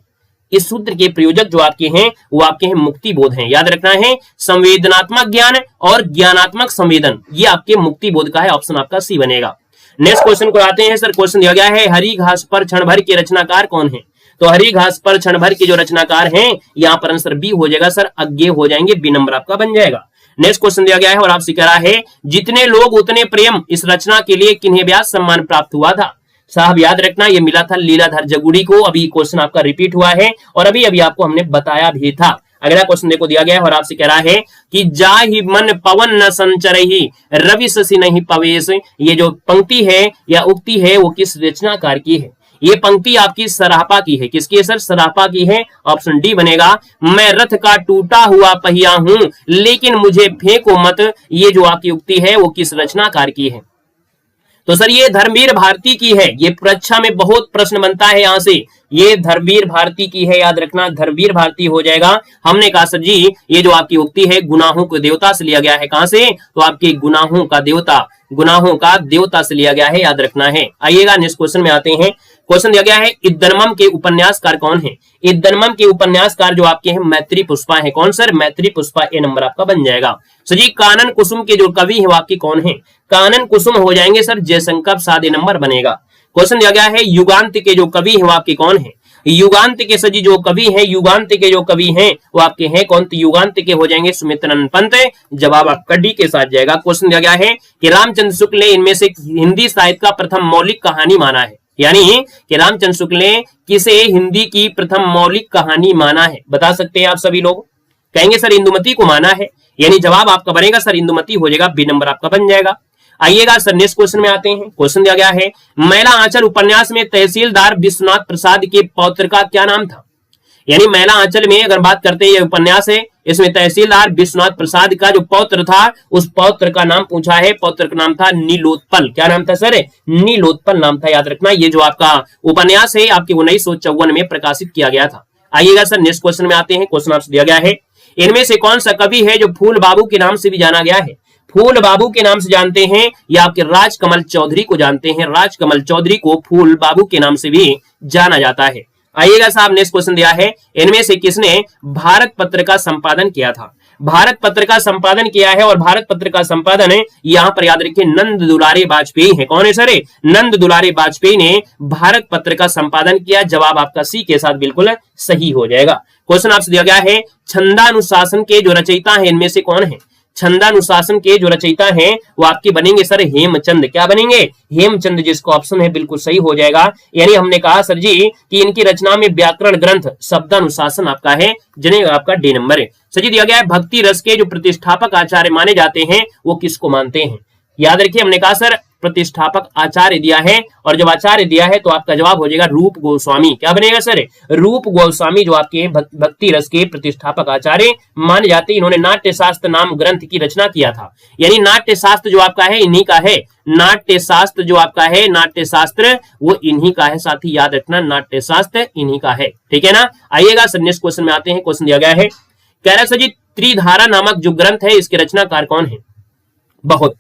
इस सूत्र के प्रयोजक जो आपके हैं वो आपके हैं मुक्ति बोध हैं। याद रखना है संवेदनात्मक ज्ञान और ज्ञानात्मक संवेदन ये आपके मुक्ति बोध का है, ऑप्शन आपका सी बनेगा। नेक्स्ट क्वेश्चन को आते हैं सर। क्वेश्चन दिया गया है हरी घास पर क्षण भर के रचनाकार कौन है? तो हरी घास पर क्षण भर के जो रचनाकार हैं यहाँ पर आंसर बी हो जाएगा सर, अज्ञे हो जाएंगे, बी नंबर आपका बन जाएगा। नेक्स्ट क्वेश्चन दिया गया है और आपसे कह रहा है जितने लोग उतने प्रेम इस रचना के लिए किन्हें व्यास सम्मान प्राप्त हुआ था? साहब याद रखना ये मिला था लीलाधर जगुड़ी को। अभी क्वेश्चन आपका रिपीट हुआ है और अभी अभी आपको हमने बताया भी था। अगला क्वेश्चन देखो दिया गया है और आपसे कह रहा है कि जाहि मन पवन न संचरहि रवि शशि नहीं पवेश। ये जो पंक्ति है या उक्ति है वो किस रचनाकार की है? ये पंक्ति आपकी सराहपा की है। किसकी है सर? सराहपा की है। ऑप्शन डी बनेगा। मैं रथ का टूटा हुआ पहिया हूं लेकिन मुझे फेंको मत, ये जो आपकी उक्ति है वो किस रचनाकार की है? तो सर ये धर्मवीर भारती की है। ये परीक्षा में बहुत प्रश्न बनता है यहां से। ये धर्मवीर भारती की है, याद रखना धर्मवीर भारती हो जाएगा। हमने कहा सर जी ये जो आपकी उक्ति है गुनाहों के देवता से लिया गया है। कहां से? तो आपके गुनाहों का देवता से लिया गया है, याद रखना है। आइएगा नेक्स्ट क्वेश्चन में आते हैं। क्वेश्चन दिया गया है इद्दनमम के उपन्यासकार कौन है? इद्दनमम के उपन्यासकार जो आपके हैं मैत्री पुष्पा है। कौन सर? मैत्री पुष्पा। ए नंबर आपका बन जाएगा। सर जी कानन कुसुम के जो कवि है वो आपके कौन है? कानन कुसुम हो जाएंगे सर जयशंकर प्रसाद। ए नंबर बनेगा। क्वेश्चन दिया गया है युगांत के जो कवि है वो आपके कौन है? युगांत के सजी जो कवि हैं, युगांत के जो कवि हैं वो आपके हैं कौन? तो युगांत के हो जाएंगे सुमित्रानंद पंत। जवाब आपका डी के साथ जाएगा। क्वेश्चन दिया गया है कि रामचंद्र शुक्ल ने इनमें से हिंदी साहित्य का प्रथम मौलिक कहानी माना है। यानी कि रामचंद्र शुक्ल ने किसे हिंदी की प्रथम मौलिक कहानी माना है? बता सकते हैं आप सभी लोग? कहेंगे सर इंदुमती को माना है। यानी जवाब आपका बनेगा सर इंदुमती हो जाएगा। बी नंबर आपका बन जाएगा। आइएगा सर नेक्स्ट क्वेश्चन में आते हैं। क्वेश्चन दिया गया है मैला आंचल उपन्यास में तहसीलदार विश्वनाथ प्रसाद के पौत्र का क्या नाम था? यानी मैला आंचल में अगर बात करते हैं ये उपन्यास है, इसमें तहसीलदार विश्वनाथ प्रसाद का जो पौत्र था उस पौत्र का नाम पूछा है। पौत्र का नाम था नीलोत्पल। क्या नाम था सर? नीलोत्पल नाम था, याद रखना। ये जो आपका उपन्यास है आपके 1954 में प्रकाशित किया गया था। आइएगा सर नेक्स्ट क्वेश्चन में आते हैं। क्वेश्चन आपसे दिया गया है इनमें से कौन सा कवि है जो फूल बाबू के नाम से भी जाना गया है? फूल बाबू के नाम से जानते हैं या आपके राजकमल चौधरी को जानते हैं? राजकमल चौधरी को फूल बाबू के नाम से भी जाना जाता है। आइएगा साहब नेक्स्ट क्वेश्चन दिया है इनमें से किसने भारत पत्र का संपादन किया था? भारत पत्र का संपादन किया है और भारत पत्र का संपादन है यहां पर याद रखिए नंद दुलारे वाजपेयी है। कौन है सर? नंद दुलारे वाजपेयी ने भारत पत्र का संपादन किया। जवाब आपका सी के साथ बिल्कुल सही हो जाएगा। क्वेश्चन आपसे दिया गया है छंदानुशासन के जो रचयिता है इनमें से कौन है? छंदानुशासन के जो रचयिता हैं वो आपके बनेंगे सर हेमचंद। क्या बनेंगे? हेमचंद, जिसको ऑप्शन है बिल्कुल सही हो जाएगा। यानी हमने कहा सर जी कि इनकी रचना में व्याकरण ग्रंथ शब्दानुशासन आपका है, जिन्हें आपका डी नंबर है। सर जी दिया गया है भक्ति रस के जो प्रतिष्ठापक आचार्य माने जाते हैं वो किसको मानते हैं? याद रखिए हमने कहा सर प्रतिष्ठापक आचार्य दिया है और जब आचार्य दिया है तो आपका जवाब हो जाएगा रूप गोस्वामी। क्या बनेगा सर? रूप गोस्वामी जो आपके भक्ति रस के प्रतिष्ठापक आचार्य माने जाते हैं। इन्होंने नाट्य शास्त्र नाम ग्रंथ की रचना किया था। यानी नाट्य शास्त्र जो आपका है इन्हीं का है। नाट्य शास्त्र जो आपका है, नाट्य शास्त्र वो इन्हीं का है। साथ ही याद रखना नाट्य शास्त्र इन्हीं का है। ठीक है ना? आइएगा सर नेक्स्ट क्वेश्चन में आते हैं। क्वेश्चन दिया गया है कह रहा है सर जी त्रिधारा नामक जो ग्रंथ है इसके रचनाकार कौन है? बहुत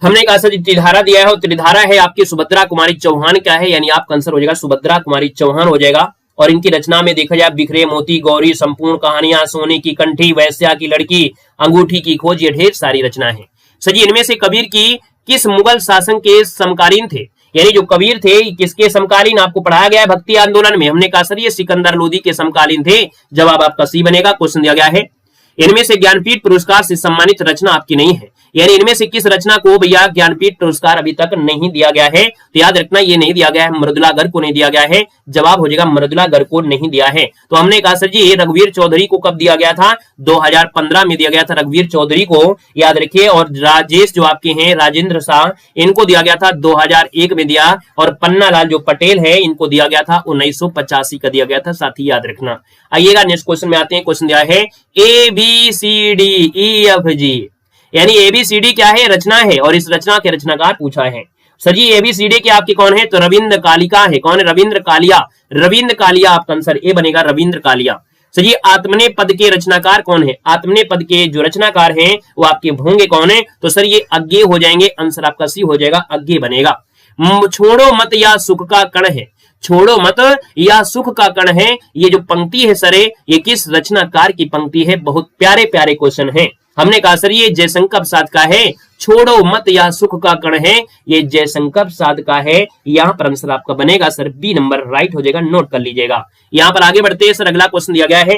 हमने कहा सर त्रिधारा दिया है और त्रिधारा है आपकी सुभद्रा कुमारी चौहान। क्या है? यानी आपका आंसर हो जाएगा सुभद्रा कुमारी चौहान हो जाएगा। और इनकी रचना में देखा जाए बिखरे मोती, गौरी, संपूर्ण कहानियां, सोने की कंठी, वैश्या की लड़की, अंगूठी की खोज, ये ढेर सारी रचना है। सर जी इनमें से कबीर की किस मुगल शासन के समकालीन थे? यानी जो कबीर थे किसके समकालीन आपको पढ़ाया गया है भक्ति आंदोलन में? हमने कहा सर ये सिकंदर लोदी के समकालीन थे। जवाब आपका सी बनेगा। क्वेश्चन दिया गया है इनमें से ज्ञानपीठ पुरस्कार से सम्मानित रचना आपकी नहीं है। यानी इनमें से किस रचना को भैया ज्ञानपीठ पुरस्कार अभी तक नहीं दिया गया है? तो याद रखना ये नहीं दिया गया है, मृदुला गर्ग को नहीं दिया गया है। जवाब हो जाएगा मृदुला गर्ग को नहीं दिया है। तो हमने कहा सर जी रघुवीर चौधरी को कब दिया गया था? 2015 में दिया गया था रघुवीर चौधरी को, याद रखिए। और राजेश जो आपके हैं राजेंद्र शाह इनको दिया गया था 2001 में दिया। और पन्ना लाल जो पटेल है इनको दिया गया था 1985 का दिया गया था। साथ ही याद रखना। आइएगा नेक्स्ट क्वेश्चन में आते हैं। क्वेश्चन दिया है ABCDEFG यानी ABCD क्या है? रचना है और इस रचना के रचनाकार पूछा है। सर जी ABCD के आपके कौन है? तो रविंद्र कालिका है। कौन है? रविंद्र कालिया। रविंद्र कालिया आपका आंसर ए बनेगा, रविंद्र कालिया। सर जी आत्मने पद के रचनाकार कौन है? आत्मने पद के जो रचनाकार हैं वो आपके होंगे कौन है? तो सर ये अज्ञे हो जाएंगे। आंसर आपका सी हो जाएगा, अज्ञे बनेगा। छोड़ो मत या सुख का कण है, छोड़ो मत या सुख का कण है, ये जो पंक्ति है सर ये किस रचनाकार की पंक्ति है? बहुत प्यारे प्यारे क्वेश्चन है। हमने कहा सर ये जयशंकर प्रसाद का है। छोड़ो मत या सुख का कण है, ये जयशंकर प्रसाद का है। यहां पर आंसर आपका बनेगा सर बी नंबर राइट हो जाएगा, नोट कर लीजिएगा। यहां पर आगे बढ़ते हैं सर। अगला क्वेश्चन दिया गया है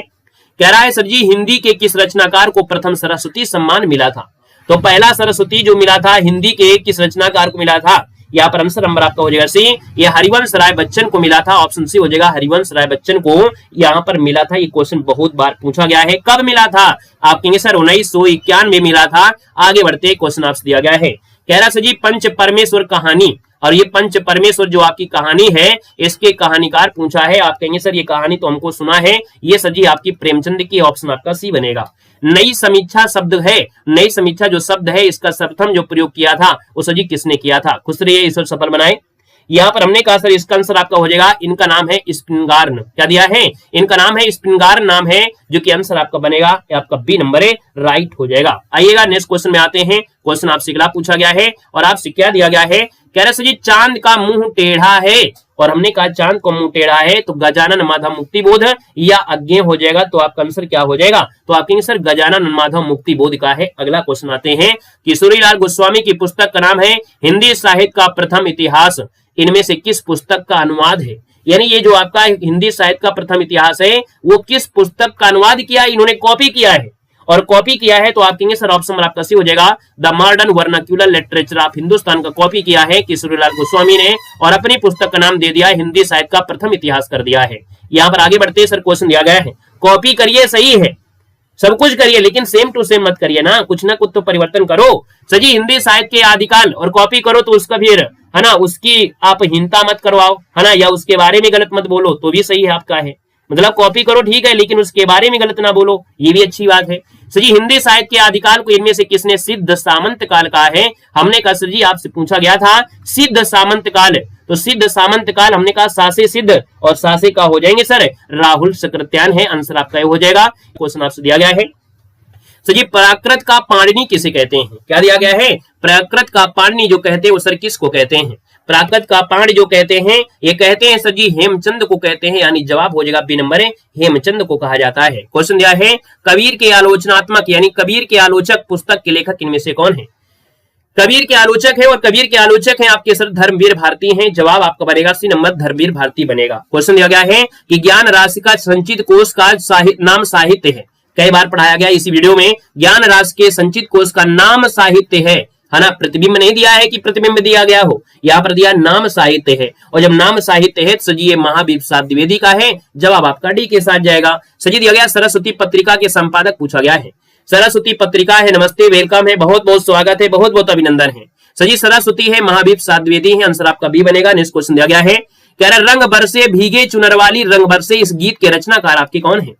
कह रहा है सर जी हिंदी के किस रचनाकार को प्रथम सरस्वती सम्मान मिला था? तो पहला सरस्वती जो मिला था हिंदी के किस रचनाकार को मिला था? यहाँ पर आंसर नंबर आपका हो जाएगा सी। ये हरिवंश राय बच्चन को मिला था, ऑप्शन सी हो जाएगा, हरिवंश राय बच्चन को यहाँ पर मिला था। ये क्वेश्चन बहुत बार पूछा गया है। कब मिला था? आप कहेंगे सर 1991 में मिला था। आगे बढ़ते क्वेश्चन आपसे दिया गया है, कह रहा सर जी पंच परमेश्वर कहानी, और ये पंच परमेश्वर जो आपकी कहानी है इसके कहानीकार पूछा है। आप कहेंगे सर ये कहानी तो हमको सुना है, ये सर जी आपकी प्रेमचंद की, ऑप्शन आपका सी बनेगा। नई समीक्षा शब्द है, नई समीक्षा जो शब्द है इसका सर्वप्रथम जो प्रयोग किया था वो सर जी किसने किया था? खुश रहिए, ईश्वर सफल बनाए। यहाँ पर हमने कहा सर इसका आंसर आपका हो जाएगा, इनका नाम है स्पिनगार्न। क्या दिया है? इनका नाम है स्पिनगार्न नाम है, जो कि आंसर आपका बनेगा आपका बी नंबर है, राइट हो जाएगा। आइएगा नेक्स्ट क्वेश्चन में आते हैं। क्वेश्चन आपसे अगला पूछा गया है और आपसे क्या दिया गया है, कह रहे सर जी चांद का मुंह टेढ़ा है, और हमने कहा चांद का मुंह टेढ़ा है तो गजानन माधव मुक्ति बोध या अज्ञेय हो जाएगा। तो आपका आंसर क्या हो जाएगा? तो आप कहेंगे सर गजानन माधव मुक्ति बोध का है। अगला क्वेश्चन आते हैं, किशोरीलाल गोस्वामी की पुस्तक का नाम है हिंदी साहित्य का प्रथम इतिहास, इनमें से किस पुस्तक का अनुवाद है? यानी ये जो आपका हिंदी साहित्य का प्रथम इतिहास है वो किस पुस्तक का अनुवाद किया है? इन्होंने कॉपी किया है, और कॉपी किया है तो आप कहेंगे सर ऑप्शन नंबर आपका सी हो जाएगा, the modern vernacular literature of Hindustan का कॉपी किया है किशोरीलाल गोस्वामी ने, और अपनी पुस्तक का नाम दे दिया है हिंदी साहित्य का प्रथम इतिहास कर दिया है। यहाँ पर आगे बढ़ते सर क्वेश्चन दिया गया है, कॉपी करिए सही है, सब कुछ करिए लेकिन सेम टू सेम मत करिए ना, कुछ ना कुछ तो परिवर्तन करो। सर जी हिंदी साहित्य के आदिकाल और कॉपी करो तो उसका फिर है ना उसकी आप हिंता मत करवाओ, है ना, या उसके बारे में गलत मत बोलो तो भी सही है आपका है। मतलब कॉपी करो ठीक है लेकिन उसके बारे में गलत ना बोलो, ये भी अच्छी बात है। सर जी हिंदी साहित्य के आदिकाल को इनमें से किसने सिद्ध सामंत काल कहा है? हमने कहा सर जी आपसे पूछा गया था सिद्ध सामंत काल, तो सिद्ध सामंत काल हमने कहा सासे सिद्ध, और सासे का हो जाएंगे सर राहुल सक्रात्यान है, आंसर आपका हो जाएगा। क्वेश्चन आपसे दिया गया है, सर जी प्राकृत का पाणिनि किसे कहते हैं? क्या दिया गया है? प्राकृत का पाणिनि जो कहते हैं वो सर किसको कहते हैं? प्राकृत का पाणिनि जो कहते हैं ये कहते हैं सर जी हेमचंद को कहते हैं, यानी जवाब हो जाएगा बी नंबर है, हेमचंद को कहा जाता है। क्वेश्चन दिया है, कबीर के आलोचनात्मक यानी कबीर के आलोचक पुस्तक के लेखक इनमें से कौन है? कबीर के आलोचक है, और कबीर के आलोचक हैं आपके सर धर्मवीर भारती हैं, जवाब आपका बनेगा सी नंबर धर्मवीर भारती बनेगा। क्वेश्चन दिया गया है कि ज्ञान राशि का संचित कोष का नाम साहित्य है, कई बार पढ़ाया गया इसी वीडियो में, ज्ञान राशि के संचित कोष का नाम साहित्य है ना, प्रतिबिंब नहीं दिया है कि प्रतिबिंब दिया गया हो, यहाँ पर दिया नाम साहित्य है, और जब नाम साहित्य है तो ये महावीर प्रसाद द्विवेदी का है, जवाब आपका डी के साथ जाएगा। सजी दिया गया सरस्वती पत्रिका के संपादक पूछा गया है, सरस्वती पत्रिका है, नमस्ते वेलकम है, बहुत बहुत स्वागत है, बहुत बहुत अभिनंदन है। सजी सरस्वती है, महावीर प्रसाद द्विवेदी है, आंसर आपका बी बनेगा। नेक्स्ट क्वेश्चन दिया गया है, कह रहा रंग बरसे भीगे चुनर वाली रंग बरसे, इस गीत के रचनाकार आपके कौन है?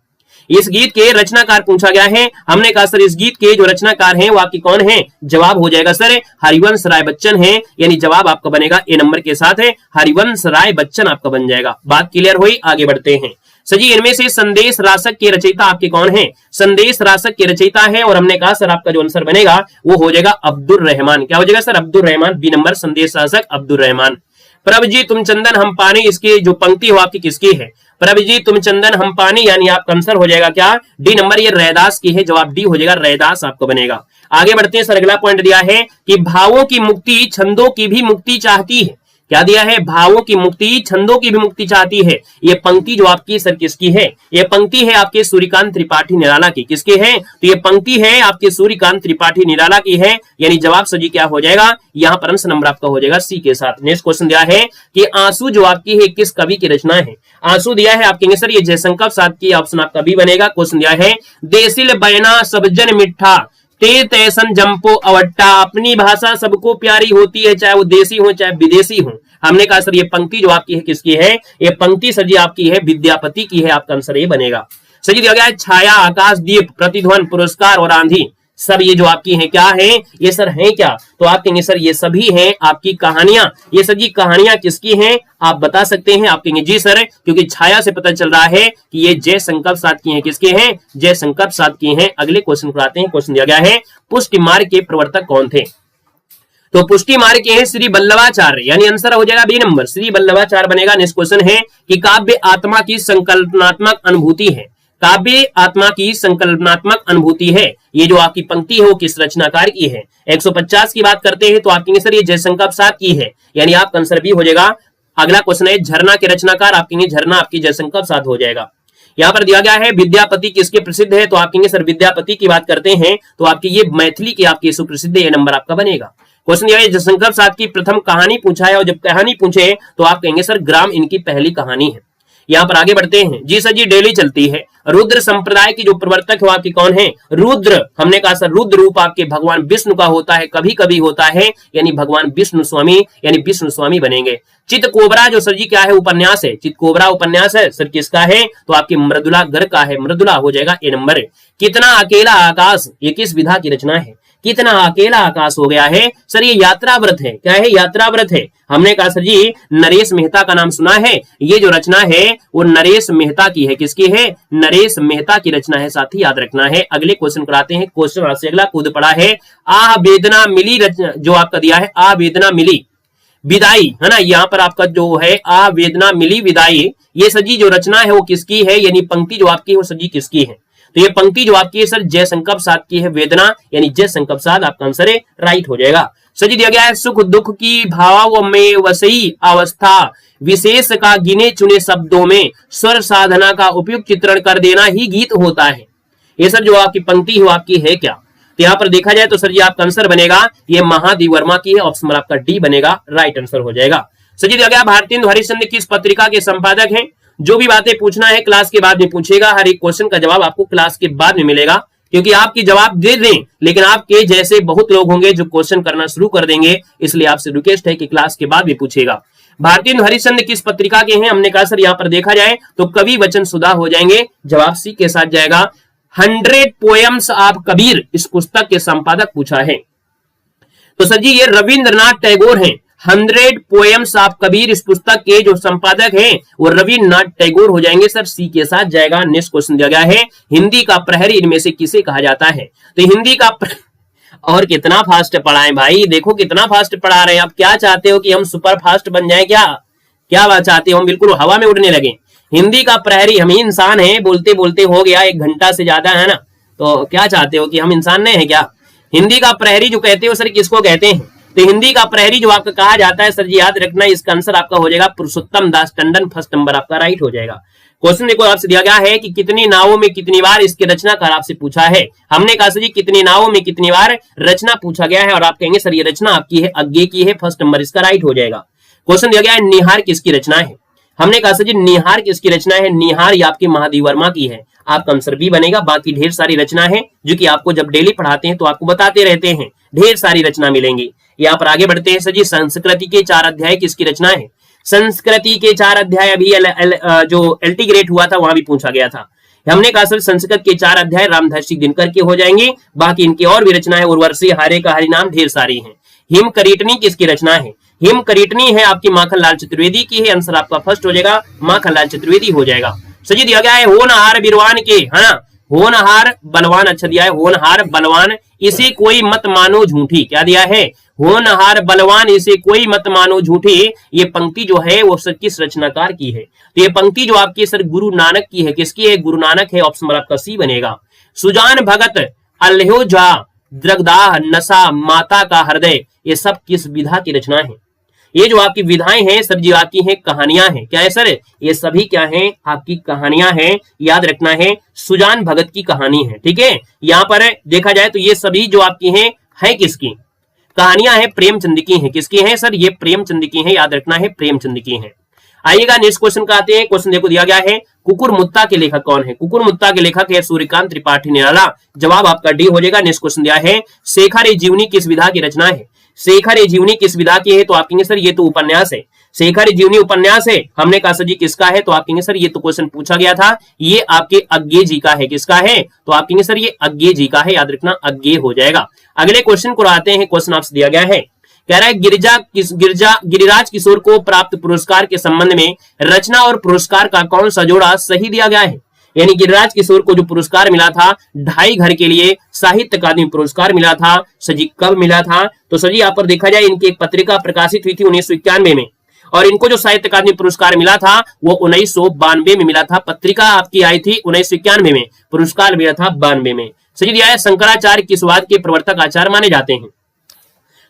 इस गीत के रचनाकार पूछा गया है, हमने कहा सर इस गीत के जो रचनाकार हैं वो आपकी कौन है? जवाब हो जाएगा सर हरिवंश राय बच्चन है, यानी जवाब आपका बनेगा ए नंबर के साथ है, हरिवंश राय बच्चन आपका बन जाएगा। बात क्लियर हुई, आगे बढ़ते हैं। सजी इनमें से संदेश रासक के रचयिता आपके कौन है? संदेश रासक के रचयिता है, और हमने कहा सर आपका जो आंसर बनेगा वो हो जाएगा अब्दुल रहमान। क्या हो जाएगा sir? Abdul Rahman, B number संदेश रासक अब्दुल रहमान। प्रभ जी तुम चंदन हम पानी, इसकी जो पंक्ति हो आपकी किसकी है? प्रभ जी तुम चंदन हम पानी, यानी आपका आंसर हो जाएगा क्या? डी नंबर, ये रैदास की है, जवाब डी हो जाएगा, रैदास आपको बनेगा। आगे बढ़ते हैं सर, अगला पॉइंट दिया है कि भावों की मुक्ति छंदों की भी मुक्ति चाहती है। क्या दिया है? भावों की मुक्ति छंदों की भी मुक्ति चाहती है। ये पंक्ति जो आपकी सर किसकी है? ये पंक्ति है आपके सूर्यकांत त्रिपाठी निराला की। किसके है? तो ये पंक्ति है आपके सूर्यकांत त्रिपाठी निराला की है, यानी जवाब सजी क्या हो जाएगा? यहाँ पर आंसर नंबर आपका हो जाएगा सी के साथ। नेक्स्ट क्वेश्चन दिया है कि आंसू जो आपकी है किस कवि की रचना है? आंसू दिया है, आप कहेंगे सर ये जयशंकर प्रसाद की, ऑप्शन आपका बी बनेगा। क्वेश्चन दिया है देसिल बैना सबजन मिठा ते तैसन जंपो अवट्टा, अपनी भाषा सबको प्यारी होती है, चाहे वो देसी हो चाहे विदेशी हो। हमने कहा सर ये पंक्ति जो आपकी है किसकी है? ये पंक्ति सर जी आपकी है विद्यापति की है, आपका आंसर ये बनेगा। सर जी दिया गया है छाया, आकाश, दीप, प्रतिध्वनि, पुरस्कार और आंधी, सब ये जो आपकी हैं क्या है? ये सर हैं क्या? तो आप कहेंगे सर ये सभी हैं आपकी कहानियां। ये सर जी कहानियां किसकी हैं आप बता सकते हैं? आप कहेंगे जी सर, क्योंकि छाया से पता चल रहा है कि ये जयशंकर प्रसाद की हैं। किसके हैं? जयशंकर प्रसाद की हैं। अगले क्वेश्चन पर आते हैं। क्वेश्चन दिया गया है पुष्टि मार्ग के प्रवर्तक कौन थे? तो पुष्टि मार्ग के हैं श्री वल्लभाचार्य, यानी आंसर हो जाएगा बी नंबर, श्री वल्लभाचार्य बनेगा। नेक्स्ट क्वेश्चन है कि काव्य आत्मा की संकल्पनात्मक अनुभूति है। काव्य आत्मा की संकल्पनात्मक अनुभूति है, ये जो आपकी पंक्ति है वो किस रचनाकार की है? 150 की बात करते हैं तो आप कहेंगे सर ये जयशंकर प्रसाद की है, यानी आपका आंसर भी हो जाएगा। अगला क्वेश्चन है झरना के रचनाकार, आप कहेंगे झरना आपकी जयशंकर प्रसाद हो जाएगा। यहाँ पर दिया गया है विद्यापति किसके प्रसिद्ध है? तो आप कहेंगे सर विद्यापति की बात करते हैं तो आपकी ये मैथिली की आपकी सुप्रसिद्ध, ये नंबर आपका बनेगा। क्वेश्चन दिया है जयशंकर प्रसाद की प्रथम कहानी पूछा है, और जब कहानी पूछे तो आप कहेंगे सर ग्राम इनकी पहली कहानी है। यहाँ पर आगे बढ़ते हैं। जी सर जी डेली चलती है। रुद्र संप्रदाय की जो प्रवर्तक है आपके कौन है? रुद्र। हमने कहा सर रुद्र रूप आपके भगवान विष्णु का होता है, कभी कभी होता है, यानी भगवान विष्णु स्वामी यानी विष्णु स्वामी बनेंगे। चित कोबरा जो सर जी क्या है? उपन्यास है। चित कोबरा उपन्यास है सर किसका है? तो आपके मृदुला गर्ग का है, मृदुला हो जाएगा ए नंबर। कितना अकेला आकाश ये किस विधा की रचना है? कितना अकेला आकाश हो गया है सर ये यात्राव्रत है। क्या है? यात्राव्रत है। हमने कहा सर जी नरेश मेहता का नाम सुना है, ये जो रचना है वो नरेश मेहता की है। किसकी है? नरेश मेहता की रचना है, साथी याद रखना है। अगले क्वेश्चन कराते हैं। क्वेश्चन आपसे अगला कूद पड़ा है आवेदना मिली रचना जो आपका दिया है आवेदना मिली विदाई है ना, यहाँ पर आपका जो है आवेदना मिली विदाई, ये सजी जो रचना है वो किसकी है? यानी पंक्ति जो आपकी है वो सजी किसकी है? तो ये पंक्ति जो आपकी है सर जयशंकर प्रसाद की है, वेदना यानी जयशंकर प्रसाद आपका आंसर है, राइट हो जाएगा। सजी दिया गया है सुख दुख की भाव में वसई अवस्था विशेष का गिने चुने शब्दों में स्वर साधना का उपयुक्त चित्रण कर देना ही गीत होता है। ये सर जो आपकी पंक्ति है वो आपकी है क्या? तो यहाँ पर देखा जाए तो सर जी आपका आंसर बनेगा ये महादेव वर्मा की है, ऑप्शन आपका डी बनेगा, राइट आंसर हो जाएगा। सजी दिया गया भारतेंदु हरिश्चंद्र किस पत्रिका के संपादक हैं? जो भी बातें पूछना है क्लास के बाद में पूछेगा, हर एक क्वेश्चन का जवाब आपको क्लास के बाद में मिलेगा, क्योंकि आपकी जवाब दे दें लेकिन आपके जैसे बहुत लोग होंगे जो क्वेश्चन करना शुरू कर देंगे, इसलिए आपसे रिक्वेस्ट है कि क्लास के बाद भी पूछेगा। भारतेंदु हरिश्चंद्र किस पत्रिका के हैं? हमने कहा सर यहाँ पर देखा जाए तो कवि वचन सुधा हो जाएंगे, जवाब सी के साथ जाएगा। 100 पोएम्स ऑफ कबीर इस पुस्तक के संपादक पूछा है, तो सर जी ये रविंद्रनाथ टैगोर हैं। 100 पोएम्स ऑफ कबीर इस पुस्तक के जो संपादक हैं वो रविन्द्रनाथ टैगोर हो जाएंगे, सर सी के साथ जाएगा। नेक्स्ट क्वेश्चन दिया गया है हिंदी का प्रहरी इनमें से किसे कहा जाता है? तो हिंदी का और कितना फास्ट पढ़ाएं भाई, देखो कितना फास्ट पढ़ा रहे हैं। आप क्या चाहते हो कि हम सुपर फास्ट बन जाए? क्या बात चाहते हो? हम बिल्कुल हवा में उड़ने लगे। हिंदी का प्रहरी हम ही इंसान है, बोलते बोलते हो गया 1 घंटा से ज्यादा है ना, तो क्या चाहते हो कि हम इंसान नहीं है क्या? हिंदी का प्रहरी जो कहते हो सर किसको कहते हैं? तो हिंदी का प्रहरी जो आपका कहा जाता है सर जी याद रखना, इसका आंसर आपका हो जाएगा पुरुषोत्तम दास टंडन, फर्स्ट नंबर आपका राइट हो जाएगा। क्वेश्चन देखो आपसे दिया गया है कि कितनी नावों में कितनी बार, इसके रचनाकार आपसे पूछा है। हमने कहा सर जी कितनी नावों में कितनी बार रचना पूछा गया है, और आप कहेंगे सर ये रचना आपकी है अज्ञे की है, फर्स्ट नंबर इसका राइट हो जाएगा। क्वेश्चन दिया गया है निहार किसकी रचना है? हमने कहा सर जी निहार किसकी रचना है? निहार ये आपके महादेव वर्मा की है, आपका आंसर भी बनेगा। बाकी ढेर सारी रचना है जो कि आपको जब डेली पढ़ाते हैं तो आपको बताते रहते हैं, ढेर सारी रचना मिलेंगी। यहाँ पर आगे बढ़ते हैं सर जी संस्कृति के 4 अध्याय किसकी रचना है? संस्कृति के 4 अध्याय अभी जो एलटी ग्रेड हुआ था वहां भी पूछा गया था। हमने कहा सर संस्कृत के 4 अध्याय रामधारी सिंह दिनकर के हो जाएंगे, बाकी इनकी और भी रचना है उर्वशी हारे का हरिनाम ढेर सारी है। हिम करीटनी किसकी रचना है? हिम करीटनी है आपकी माखनलाल चतुर्वेदी की है, आंसर आपका फर्स्ट हो जाएगा, माखनलाल चतुर्वेदी हो जाएगा। सजी दिया गया है होनहार बिरवान के, है ना, होनहार बलवान, अच्छा दिया है होनहार बलवान इसे कोई मत मानो झूठी, क्या दिया है? होनहार बलवान इसे कोई मत मानो झूठी। ये पंक्ति जो है वो सर किस रचनाकार की है? तो ये पंक्ति जो आपकी सर गुरु नानक की है, किसकी है? गुरु नानक है, ऑप्शन आपका सी बनेगा। सुजान भगत अल्हो जा द्रगदाह नशा माता का हृदय ये सब किस विधा की रचना है? ये जो आपकी विधाएं हैं सर जी आपकी हैं कहानियां हैं, क्या है सर? ये सभी क्या हैं? आपकी कहानियां हैं, याद रखना है सुजान भगत की कहानी है, ठीक है। यहाँ पर देखा जाए तो ये सभी जो आपकी हैं है किसकी कहानियां हैं? प्रेमचंद की हैं। किसकी हैं सर? ये प्रेमचंद की हैं, याद रखना है प्रेमचंद की हैं। आइएगा नेक्स्ट क्वेश्चन का आते हैं। क्वेश्चन देखो दिया गया है कुकुर मुत्ता के लेखक कौन है? कुकुर मुत्ता के लेखक है सूर्यकांत त्रिपाठी निराला, जवाब आपका डी हो जाएगा। नेक्स्ट क्वेश्चन दिया है शेखर ए जीवनी किस विधा की रचना है? शेखर ए जीवनी किस विधा की है? तो आप कहेंगे सर ये तो उपन्यास है, शेखर ए जीवनी उपन्यास है। हमने कहा सर जी किसका है? तो आप कहेंगे सर ये तो क्वेश्चन पूछा गया था, ये आपके अज्ञे जी का है। किसका है? तो आप कहेंगे सर ये अज्ञे जी का है, याद रखना अज्ञे हो जाएगा। अगले क्वेश्चन को आते हैं। क्वेश्चन आपसे दिया गया है, कह रहा है गिरिराज किशोर को प्राप्त पुरस्कार के संबंध में रचना और पुरस्कार का कौन सा जोड़ा सही दिया गया है? यानी गिरिराज किशोर को जो पुरस्कार मिला था 2.5 घर के लिए साहित्य अकादमी पुरस्कार मिला था, सजी कब मिला था? तो सजी यहाँ पर देखा जाए इनकी एक पत्रिका प्रकाशित हुई थी 1991 में, और इनको जो साहित्य अकादमी पुरस्कार मिला था वो 1992 में मिला था। पत्रिका आपकी आई थी 1991 में, पुरस्कार मिला था 92 में। सजी दिया है शंकराचार्य किसवाद के प्रवर्तक आचार्य माने जाते हैं।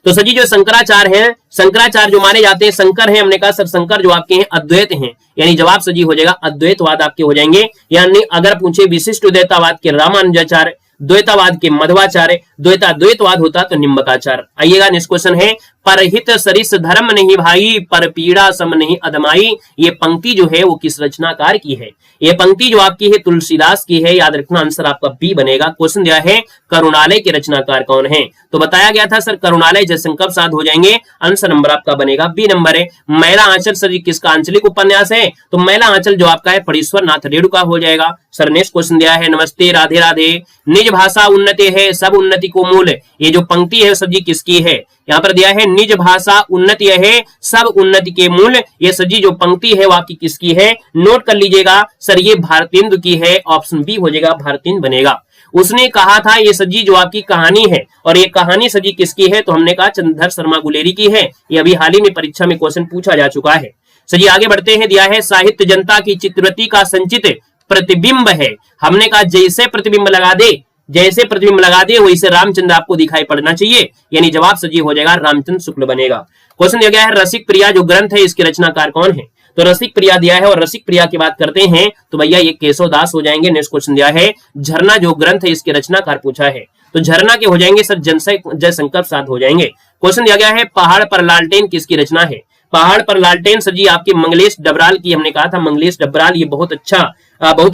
तो सजी जो शंकराचार्य हैं, शंकराचार्य जो माने जाते हैं शंकर हैं। हमने कहा सर शंकर जो आपके हैं अद्वैत हैं, यानी जवाब सजी हो जाएगा अद्वैतवाद आपके हो जाएंगे। यानी अगर पूछे विशिष्ट उदयतावाद के रामानुजाचार्य, द्वैतावाद के मध्वाचार्य, द्वैतवाद होता तो निम्बकाचार्य। आइएगा नेक्स्ट क्वेश्चन है, परहित सरिस धर्म नहीं भाई, पर पीड़ा सम नहीं अदमाई। ये पंक्ति जो है वो किस रचनाकार की है? ये पंक्ति जो आपकी है तुलसीदास की है। याद रखना आंसर आपका बी बनेगा। क्वेश्चन दिया है करुणालय के रचनाकार कौन है? तो बताया गया था सर करुणालय जयशंकर प्रसाद हो जाएंगे। आंसर नंबर आपका बनेगा बी नंबर है। मैला आंचल सर किसका आंचलिक उपन्यास है? तो मैला आंचल जो आपका है फणीश्वर नाथ रेणुका हो जाएगा। सर नेक्स्ट क्वेश्चन दिया है, नमस्ते राधे राधे, निज भाषा उन्नति है सब उन्नति को मूल। ये जो पंक्ति है सर जी किसकी है? यहाँ पर दिया है निज भाषा उन्नति है सब उन्नति के मूल। ये सर जी जो पंक्ति है वो आपकी किसकी है? नोट कर लीजिएगा सर, ये भारतेंदु की है। ऑप्शन बी हो जाएगा, भारतेंदु बनेगा। उसने कहा था ये सजी जो आपकी कहानी है, और ये कहानी सजी किसकी है? तो हमने कहा चंद्रधर शर्मा गुलेरी की है। ये अभी हाल ही में परीक्षा में क्वेश्चन पूछा जा चुका है। सजी आगे बढ़ते हैं, दिया है साहित्य जनता की चित्रवृत्ति का संचित प्रतिबिंब है। हमने कहा जैसे प्रतिबिंब लगा दे, जैसे प्रतिबिंब लगा दे वैसे रामचंद्र आपको दिखाई पड़ना चाहिए, यानी जवाब सजी हो जाएगा रामचंद्र शुक्ल बनेगा। क्वेश्चन दिया गया है रसिक प्रिया जो ग्रंथ है इसके रचनाकार कौन है? तो रसिक प्रिया दिया है, और रसिक प्रिया की बात करते हैं तो भैया ये केशव दास हो जाएंगे। नेक्स्ट क्वेश्चन दिया है झरना जो ग्रंथ है इसके रचनाकार पूछा है, तो झरना के हो जाएंगे सर जयशंकर प्रसाद हो जाएंगे। क्वेश्चन दिया गया है पहाड़ पर लालटेन किसकी रचना है? पहाड़ पर लालटेन सर जी आपके मंगलेश डबराल की, हमने कहा था मंगलेश डबराल, ये बहुत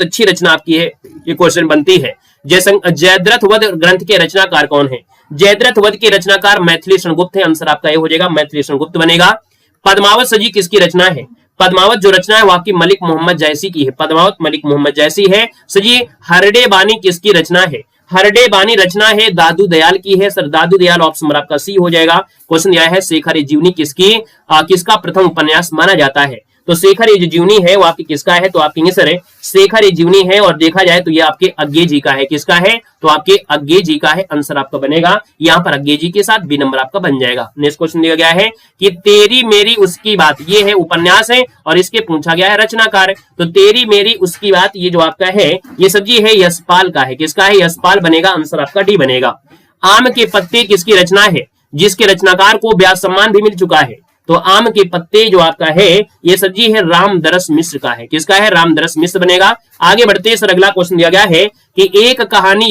अच्छी रचना आपकी है। ये क्वेश्चन बनती है। जयद्रथ वध ग्रंथ के रचनाकार कौन है? जयद्रथ वध के रचनाकार मैथिली शरणगुप्त है। आंसर आपका ये हो जाएगा मैथिली शरणगुप्त बनेगा। पद्मावत सजी किसकी रचना है? पद्मावत जो रचना है वो आपकी मलिक मोहम्मद जैसी की है। पद्मावत मलिक मोहम्मद जैसी है। सजी हरडे बानी किसकी रचना है? हरडे बानी रचना है दादू दयाल की है। सर दादू दयाल ऑप्शन आपका सी हो जाएगा। क्वेश्चन यह है शेखर जीवनी किसका प्रथम उपन्यास माना जाता है? तो शेखर ये जीवनी है वो आपकी किसका है? तो आपके सर शेखर ये जीवनी है, और देखा जाए तो ये आपके अज्ञे जी का है। किसका है? तो आपके अज्ञे जी का है। आंसर आपका बनेगा यहाँ पर अज्ञे जी के साथ बी नंबर आपका बन जाएगा। नेक्स्ट क्वेश्चन दिया गया है कि तेरी मेरी उसकी बात, ये है उपन्यास है और इसके पूछा गया है रचनाकार। तो तेरी मेरी उसकी बात ये जो आपका है ये सब्जी है यशपाल का है। किसका है? यशपाल बनेगा। आंसर आपका डी बनेगा। आम के पत्ते किसकी रचना है? जिसके रचनाकार को व्यास सम्मान भी मिल चुका है। तो आम के पत्ते जो आपका है ये सब्जी है रामदरस मिश्र का है। किसका है? रामदरस मिश्र बनेगा। आगे बढ़ते सर अगला क्वेश्चन दिया गया है कि एक कहानी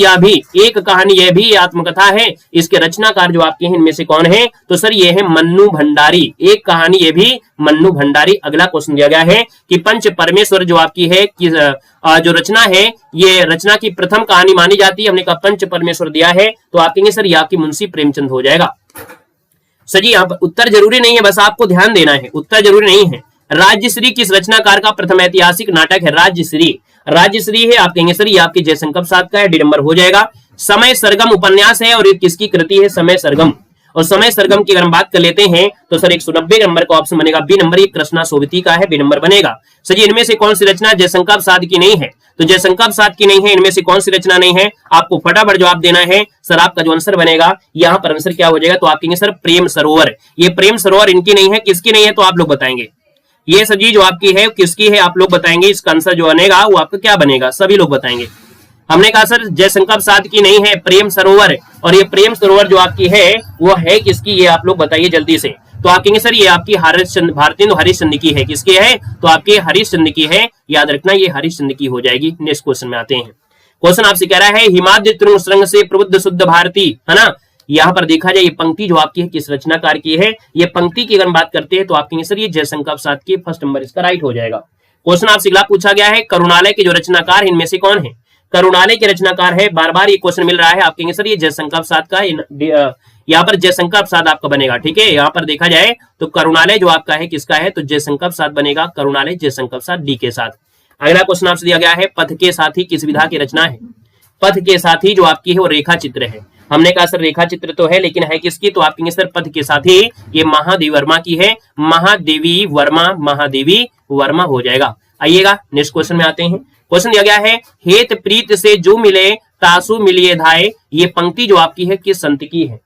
यह भी आत्मकथा है। इसके रचनाकार जो आपके हैं इनमें से कौन है? तो सर ये है मन्नू भंडारी। एक कहानी ये भी मन्नू भंडारी। अगला क्वेश्चन दिया गया है कि पंच परमेश्वर जो आपकी है जो रचना है ये रचना की प्रथम कहानी मानी जाती है। हमने कहा पंच परमेश्वर दिया है, तो आप कहेंगे सर ये आपकी मुंशी प्रेमचंद हो जाएगा। सर जी यहाँ पर उत्तर जरूरी नहीं है, बस आपको ध्यान देना है, उत्तर जरूरी नहीं है। राज्यश्री किस रचनाकार का प्रथम ऐतिहासिक नाटक है? राज्यश्री है। आप कहेंगे सर ये आपके जयशंकर प्रसाद का है, डी नंबर हो जाएगा। समय सरगम उपन्यास है और ये किसकी कृति है? समय सरगम। और समय सरगम की अगर हम बात कर लेते हैं तो सर 190 नंबर का ऑप्शन बनेगा बी नंबर। ये कृष्णा सोविती का है, बी नंबर बनेगा। सर जी इनमें से कौन सी रचना जयशंकर प्रसाद की नहीं है? तो जयशंकर प्रसाद की नहीं है, इनमें से कौन सी रचना नहीं है? आपको फटाफट जवाब देना है। सर आपका जो आंसर बनेगा यहाँ पर आंसर क्या हो जाएगा? तो आप कहेंगे सर प्रेम सरोवर। ये प्रेम सरोवर इनकी नहीं है, किसकी नहीं है? तो आप लोग बताएंगे। ये सर जी जो आपकी है किसकी है आप लोग बताएंगे। इसका आंसर जो बनेगा वो आपका क्या बनेगा? सभी लोग बताएंगे। हमने कहा सर जयशंकर प्रसाद की नहीं है प्रेम सरोवर, और ये प्रेम सरोवर जो आपकी है वो है किसकी? ये आप लोग बताइए जल्दी से। तो आप कहेंगे सर ये आपकी भारतेंदु हरिश्चंद्र की है। किसकी है? तो आपके हरिश्चंद्र की है। याद रखना ये हरिश्चंद्र की हो जाएगी। नेक्स्ट क्वेश्चन में आते हैं। क्वेश्चन आपसे कह रहा है हिमाद्रि तुरंग सुरंग से प्रबुद्ध शुद्ध भारती, है ना? यहाँ पर देखा जाए ये पंक्ति जो आपकी है किस रचनाकार की है? ये पंक्ति की अगर बात करते हैं तो आप कहेंगे सर ये जयशंकर प्रसाद की। फर्स्ट नंबर इसका राइट हो जाएगा। क्वेश्चन आपसे अगला पूछा गया है करुणालय के जो रचनाकार है इनमें से कौन है? करुणालय के रचनाकार है, बार बार ये क्वेश्चन मिल रहा है। आप कहेंगे सर ये जयशंकर प्रसाद का, यहाँ पर जयशंकर प्रसाद आपका बनेगा। ठीक है, यहाँ पर देखा जाए तो करुणालय जो आपका है किसका है? तो जयशंकर प्रसाद बनेगा। करुणालय जयशंकर प्रसाद डी के साथ। अगला क्वेश्चन आपसे दिया गया है पथ के साथी किस विधा की रचना है? पथ के साथी जो आपकी है वो रेखा चित्र है। हमने कहा सर रेखा चित्र तो है लेकिन है किसकी? तो आप कहेंगे सर पथ के साथी ये महादेवी वर्मा की है। महादेवी वर्मा हो जाएगा। आइएगा नेक्स्ट क्वेश्चन में आते हैं। क्वेश्चन दिया गया है हेत प्रीत से जो मिले तासु मिलिए धाय। ये पंक्ति जो आपकी है किस संत की है?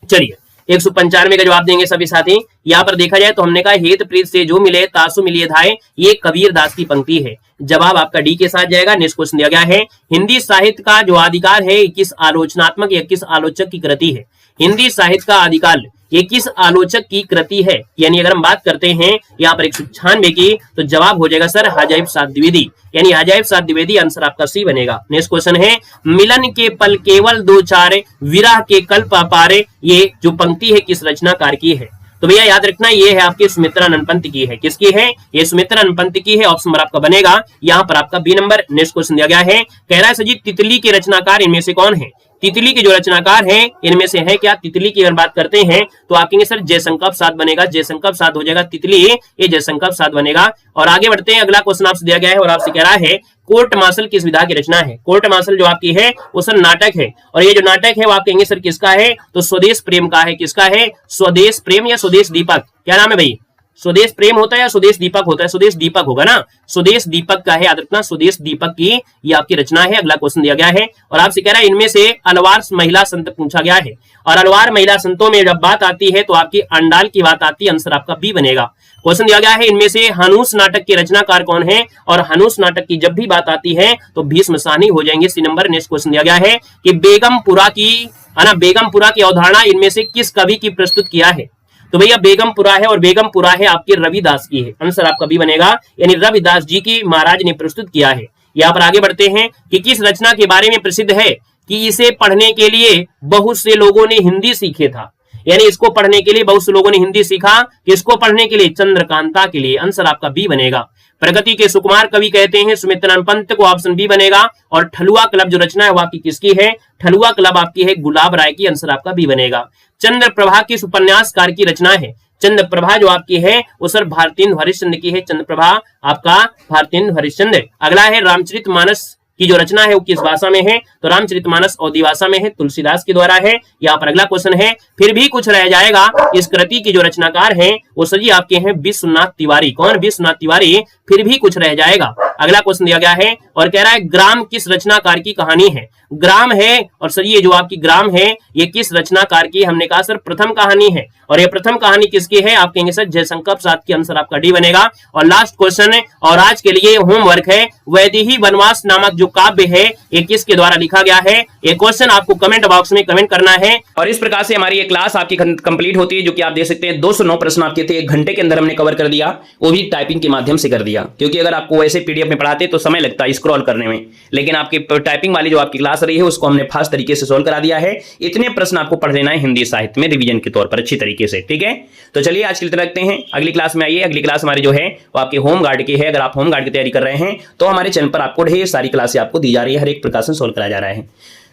चलिए 195 का जवाब देंगे सभी साथी। यहाँ पर देखा जाए तो हमने कहा हेत प्रीत से जो मिले तासु मिलिए धाय, ये कबीर दास की पंक्ति है। जवाब आपका डी के साथ जाएगा। नेक्स्ट क्वेश्चन दिया गया है हिंदी साहित्य का जो आदिकाल है किस आलोचनात्मक या किस आलोचक की कृति है? हिंदी साहित्य का आदिकाल ये किस आलोचक की कृति है? यानी अगर हम बात करते हैं यहाँ पर 196 की, तो जवाब हो जाएगा सर हजाइब साद द्विवेदी, यानी हजाइब साद द्विवेदी, आंसर आपका सी बनेगा। नेक्स्ट क्वेश्चन है, मिलन के पल केवल दो चारे, विरह के कल्प अपारे, ये जो पंक्ति है किस रचनाकार की है? तो भैया याद रखना ये है आपकी सुमित्रानंद पंत की है। किसकी है? ये सुमित्रानंद पंत की है। ऑप्शन नंबर आपका बनेगा यहाँ पर आपका बी नंबर। नेक्स्ट क्वेश्चन दिया गया है, कह रहा है सर जी तितली के रचनाकार इनमें से कौन है? तितली के जो रचनाकार हैं इनमें से है क्या? तितली की अगर बात करते हैं तो आप कहेंगे सर जयशंकर प्रसाद बनेगा, जयशंकर प्रसाद हो जाएगा तितली, ये जयशंकर प्रसाद बनेगा। और आगे बढ़ते हैं, अगला क्वेश्चन आपसे दिया गया है और आपसे कह रहा है कोर्ट मार्शल किस विधा की रचना है? कोर्ट मार्शल जो आपकी है वो सर नाटक है, और ये जो नाटक है वो आप कहेंगे सर किसका है? तो स्वदेश प्रेम का है। किसका है? स्वदेश प्रेम या स्वदेश दीपक, क्या नाम है भाई? स्वदेश प्रेम होता है या स्वदेश दीपक होता है? स्वदेश दीपक होगा ना, स्वदेश दीपक का है, याद रखना स्वदेश दीपक की ये आपकी रचना है। अगला क्वेश्चन दिया गया है और आपसे कह रहा है इनमें से अलवार महिला संत पूछा गया है, और अलवार महिला संतों में जब बात आती है तो आपकी अंडाल की बात आती है, आंसर आपका बी बनेगा। क्वेश्चन दिया गया है इनमें से हनुस नाटक के रचनाकार कौन है? और हनुस नाटक की जब भी बात आती है तो भीष्म साहनी हो जाएंगे, सी नंबर। नेक्स्ट क्वेश्चन दिया गया है कि बेगमपुरा की है ना, बेगमपुरा की अवधारणा इनमें से किस कवि की प्रस्तुत किया है? तो भैया बेगमपुरा है, और बेगमपुरा है आपके रविदास की है, आंसर आपका बी बनेगा, यानी रविदास जी की महाराज ने प्रस्तुत किया है। यहाँ पर आगे बढ़ते हैं कि किस रचना के बारे में प्रसिद्ध है कि इसे पढ़ने के लिए बहुत से लोगों ने हिंदी सीखे था? यानी इसको पढ़ने के लिए बहुत से लोगों ने हिंदी सीखा, किसको पढ़ने के लिए? चंद्रकांता के लिए, आंसर आपका बी बनेगा। प्रगति के सुकुमार कवि कहते हैं सुमित्रानंद पंत को, ऑप्शन बी बनेगा। और ठलुआ क्लब जो रचना है वो आपकी किसकी है? ठलुआ क्लब आपकी है गुलाब राय की, आंसर आपका बी बनेगा। चंद्र प्रभा किस उपन्यासकार की रचना है? चंद्र प्रभा जो आपकी है वो सर भारतेंदु हरिश्चंद्र की है, चंद्र प्रभा आपका भारतेंदु हरिश्चंद्र। अगला है रामचरितमानस की जो रचना है वो किस भाषा में है? तो रामचरितमानस अवधी भाषा में है, तुलसीदास के द्वारा है। यहाँ पर अगला क्वेश्चन है, फिर भी कुछ रह जाएगा, इस कृति की जो रचनाकार हैं वो सर आपके हैं विश्वनाथ तिवारी। कौन? विश्वनाथ तिवारी, फिर भी कुछ रह जाएगा। अगला क्वेश्चन दिया गया है और कह रहा है ग्राम किस रचनाकार की कहानी है? ग्राम है, और सर ये जो आपकी ग्राम है ये किस रचनाकार की? हमने कहा सर प्रथम कहानी है, और ये प्रथम कहानी किसकी है? आप कहेंगे सर जयशंकर प्रसाद की, आंसर आपका डी बनेगा। और लास्ट क्वेश्चन और आज के लिए होमवर्क है, वैदेही वनवास नामक जो काव्य है ये किसके द्वारा लिखा गया है? ये क्वेश्चन आपको कमेंट बॉक्स में कमेंट करना है। और इस प्रकार से हमारी ये क्लास आपकी कंप्लीट होती है, जो कि आप देख सकते हैं 209 प्रश्न आपके थे, 1 घंटे के अंदर हमने कवर कर दिया, वो भी टाइपिंग के माध्यम से कर दिया, क्योंकि अगर आपको वैसे पीडीएफ में पढ़ाते तो समय लगता है स्क्रॉल करने में, लेकिन आपकी टाइपिंग वाली जो आपकी क्लास रही है उसको हमने फास्ट तरीके से सोल्व करा दिया है। इतने प्रश्न आपको पढ़ लेना है हिंदी साहित्य में रिवीजन के तौर पर अच्छी तरीके से, ठीक है? तो चलिए आज के लिए रखते हैं, अगली क्लास में आइए। अगली क्लास हमारी जो है वो आपके होम गार्ड की है। अगर आप होम गार्ड की तैयारी कर रहे हैं तो हमारे चैनल पर आपको ढेर सारी क्लासें आपको दी जा रही है, हर एक प्रकाशन सोल्व कराया जा रहा है।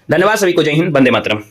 धन्यवाद सभी को, जय हिंद, वंदे मातरम।